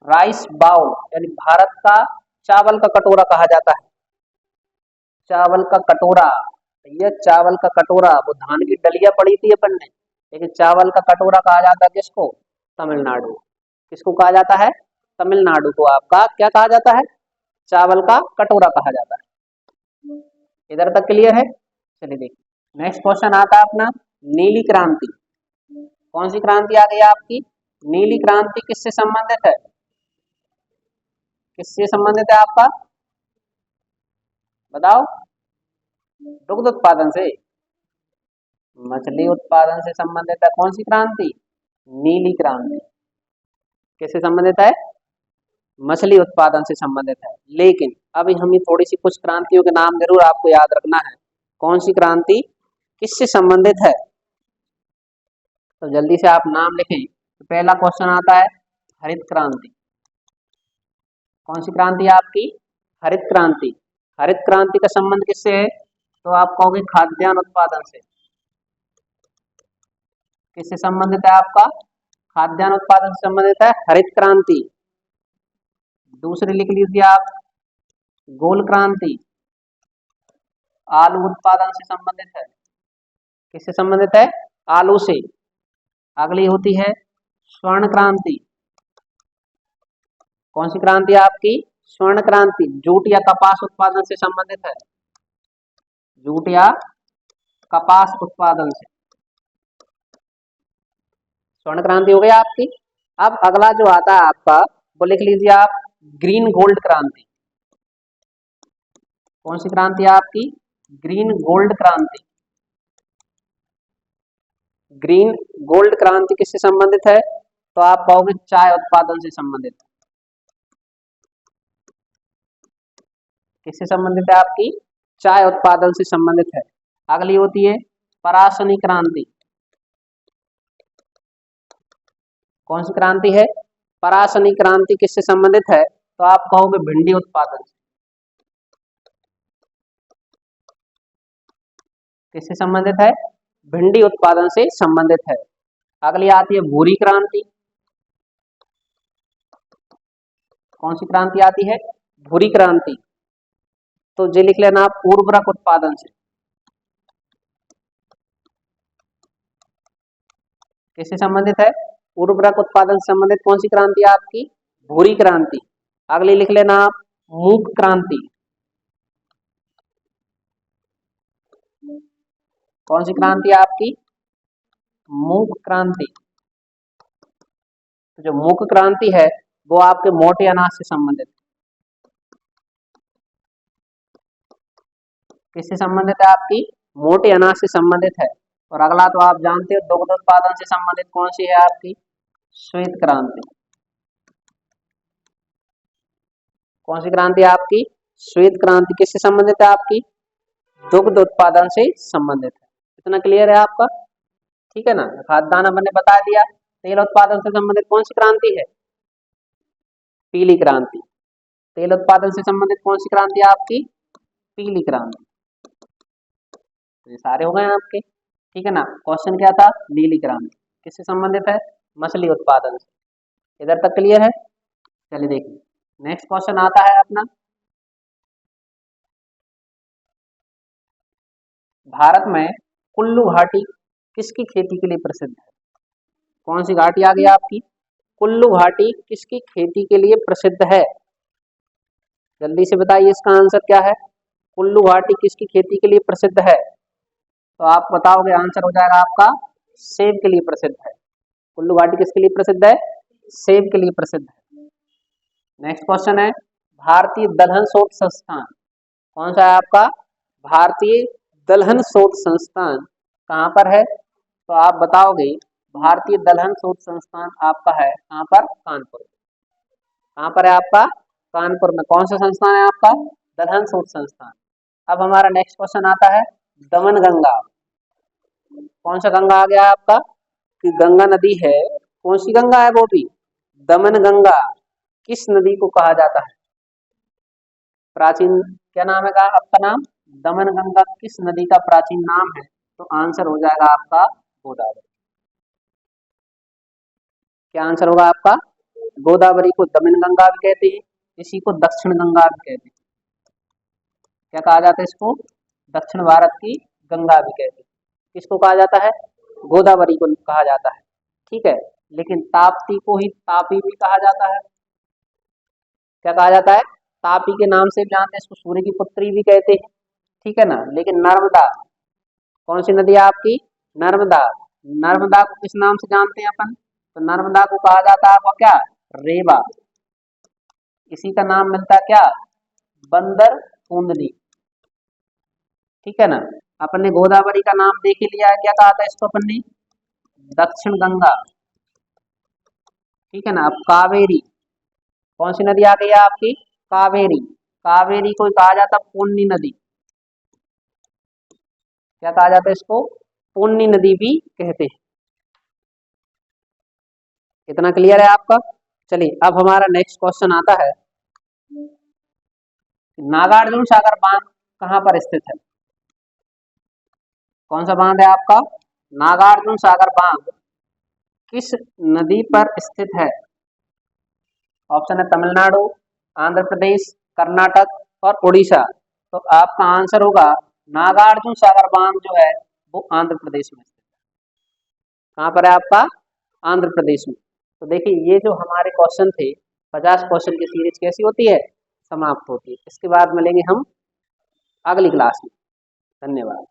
राइस बाउल यानी भारत का चावल का कटोरा कहा जाता है? चावल का कटोरा, ये चावल का कटोरा, वो धान की डलिया पड़ी थी अपन ने, लेकिन चावल का कटोरा कहा जाता है किसको? तमिलनाडु। किसको कहा जाता है? तमिलनाडु को आपका क्या कहा जाता है? चावल का कटोरा कहा जाता है। इधर तक क्लियर है? चलिए देखिए नेक्स्ट क्वेश्चन आता है अपना, नीली क्रांति। कौन सी क्रांति आ गई आपकी? नीली क्रांति किससे संबंधित है? किससे संबंधित है आपका? बताओ। दुग्ध उत्पादन से, मछली उत्पादन से संबंधित है। कौन सी क्रांति? नीली क्रांति। किससे संबंधित है? मछली उत्पादन से संबंधित है। लेकिन अभी हमें थोड़ी सी कुछ क्रांतियों के नाम जरूर आपको याद रखना है। कौन सी क्रांति किससे संबंधित है? तो जल्दी से आप नाम लिखें। तो पहला क्वेश्चन आता है हरित क्रांति। कौन सी क्रांति है आपकी? हरित क्रांति। हरित क्रांति का संबंध किससे है? तो आप कहोगे खाद्यान्न उत्पादन से। किससे संबंधित है आपका? खाद्यान्न उत्पादन से संबंधित है हरित क्रांति। दूसरी लिख लीजिए आप, गोल क्रांति, आलू उत्पादन से संबंधित है। किससे संबंधित है? आलू से। अगली होती है स्वर्ण क्रांति। कौन सी क्रांति है आपकी? स्वर्ण क्रांति। जूट या कपास उत्पादन से संबंधित है। जूट या कपास उत्पादन से। स्वर्ण क्रांति हो गई आपकी। अब अगला जो आता है आपका वो लिख लीजिए आप, ग्रीन गोल्ड क्रांति। कौन सी क्रांति है आपकी? ग्रीन गोल्ड क्रांति। ग्रीन गोल्ड क्रांति किससे संबंधित है? तो आप कहोगे चाय उत्पादन से संबंधित है। किससे संबंधित है आपकी? चाय उत्पादन से संबंधित है। अगली होती है परासनी क्रांति। कौन सी क्रांति है? परासनी क्रांति किससे संबंधित है? तो आप कहोगे भिंडी उत्पादन से। किससे संबंधित है? भिंडी उत्पादन से संबंधित है। अगली आती है भूरी क्रांति। कौन सी क्रांति आती है? भूरी क्रांति। तो ये लिख लेना आप उर्वरक उत्पादन से। किससे संबंधित है? उर्वरक उत्पादन से संबंधित कौन सी क्रांति है आपकी? भूरी क्रांति। अगली लिख लेना आप मूक क्रांति। कौन सी क्रांति है आपकी? मूक क्रांति। तो जो मूक क्रांति है वो आपके मोटे अनाज से संबंधित है। किससे संबंधित है? आपकी मोटे अनाज से संबंधित है। और अगला तो आप जानते हो दुग्ध उत्पादन से संबंधित कौन सी है आपकी? श्वेत क्रांति। कौन सी क्रांति है आपकी? श्वेत क्रांति। किससे संबंधित है आपकी? दुग्ध उत्पादन से संबंधित है। इतना क्लियर है आपका? ठीक है ना। खाद्यान्न मैंने बता दिया। तेल उत्पादन से संबंधित कौन सी क्रांति है? पीली क्रांति। तेल उत्पादन से संबंधित कौन सी क्रांति है आपकी? पीली क्रांति। तो ये सारे हो गए आपके। ठीक है ना। क्वेश्चन क्या था? नीली क्रांति। किससे संबंधित है? मछली उत्पादन से। इधर तक क्लियर है? चलिए देखिए नेक्स्ट क्वेश्चन आता है अपना, भारत में कुल्लू घाटी किसकी खेती के लिए प्रसिद्ध है? कौन सी घाटी आ गई आपकी? कुल्लू घाटी किसकी खेती के लिए प्रसिद्ध है? जल्दी से बताइए इसका आंसर क्या है? कुल्लू घाटी किसकी खेती के लिए प्रसिद्ध है? तो आप बताओगे आंसर हो जाएगा आपका सेब के लिए प्रसिद्ध है। कुल्लू घाटी किसके लिए प्रसिद्ध है? सेब के लिए प्रसिद्ध है। नेक्स्ट क्वेश्चन है भारतीय दलहन शोध संस्थान कौन सा है आपका? भारतीय दलहन शोध संस्थान कहाँ पर है? तो आप बताओगे भारतीय दलहन शोध संस्थान आपका है कहाँ पर? कानपुर। कहाँ पर है आपका? कानपुर में। कौन सा संस्थान है आपका? दलहन शोध संस्थान। अब हमारा नेक्स्ट क्वेश्चन आता है दमन गंगा। कौन सा गंगा आ गया आपका? कि गंगा नदी है। कौन सी गंगा है वो भी? दमन गंगा। किस नदी को कहा जाता है? प्राचीन क्या नाम है आपका नाम? दमन गंगा किस नदी का प्राचीन नाम है? तो आंसर हो जाएगा आपका गोदावरी। क्या आंसर होगा आपका? गोदावरी को दमन गंगा भी कहते हैं, इसी को दक्षिण गंगा भी कहते हैं। क्या कहा जाता है इसको? दक्षिण भारत की गंगा भी कहते हैं। किसको कहा जाता है? गोदावरी को कहा जाता है। ठीक है। लेकिन ताप्ती को ही तापी भी कहा जाता है। क्या कहा जाता है? तापी के नाम से भी जानते हैं इसको, सूर्य की पुत्री भी कहते हैं। ठीक है ना। लेकिन नर्मदा कौन सी नदी है आपकी? नर्मदा। नर्मदा को किस नाम से जानते हैं अपन? तो नर्मदा को कहा जाता है आपका क्या? रेवा। इसी का नाम मिलता है क्या? बंदर कूंदनी। ठीक है ना। अपन ने गोदावरी का नाम देख ही लिया है। क्या कहा था इसको अपन ने? दक्षिण गंगा। ठीक है ना। अब कावेरी कौन सी नदी आ गई है आपकी? कावेरी। कावेरी को कहा जाता पुण्य नदी। क्या कहा जाता है इसको? पुण्य नदी भी कहते हैं। इतना क्लियर है आपका? चलिए अब हमारा नेक्स्ट क्वेश्चन आता है नागार्जुन सागर बांध कहाँ पर स्थित है? कौन सा बांध है आपका? नागार्जुन सागर बांध किस नदी पर स्थित है? ऑप्शन है तमिलनाडु, आंध्र प्रदेश, कर्नाटक और उड़ीसा। तो आपका आंसर होगा नागार्जुन सागर बांध जो है वो आंध्र प्रदेश में स्थित है। कहाँ पर है आपका? आंध्र प्रदेश में। तो देखिए ये जो हमारे क्वेश्चन थे 50 क्वेश्चन की सीरीज कैसी होती है? समाप्त होती है। इसके बाद मिलेंगे हम अगली क्लास में। धन्यवाद।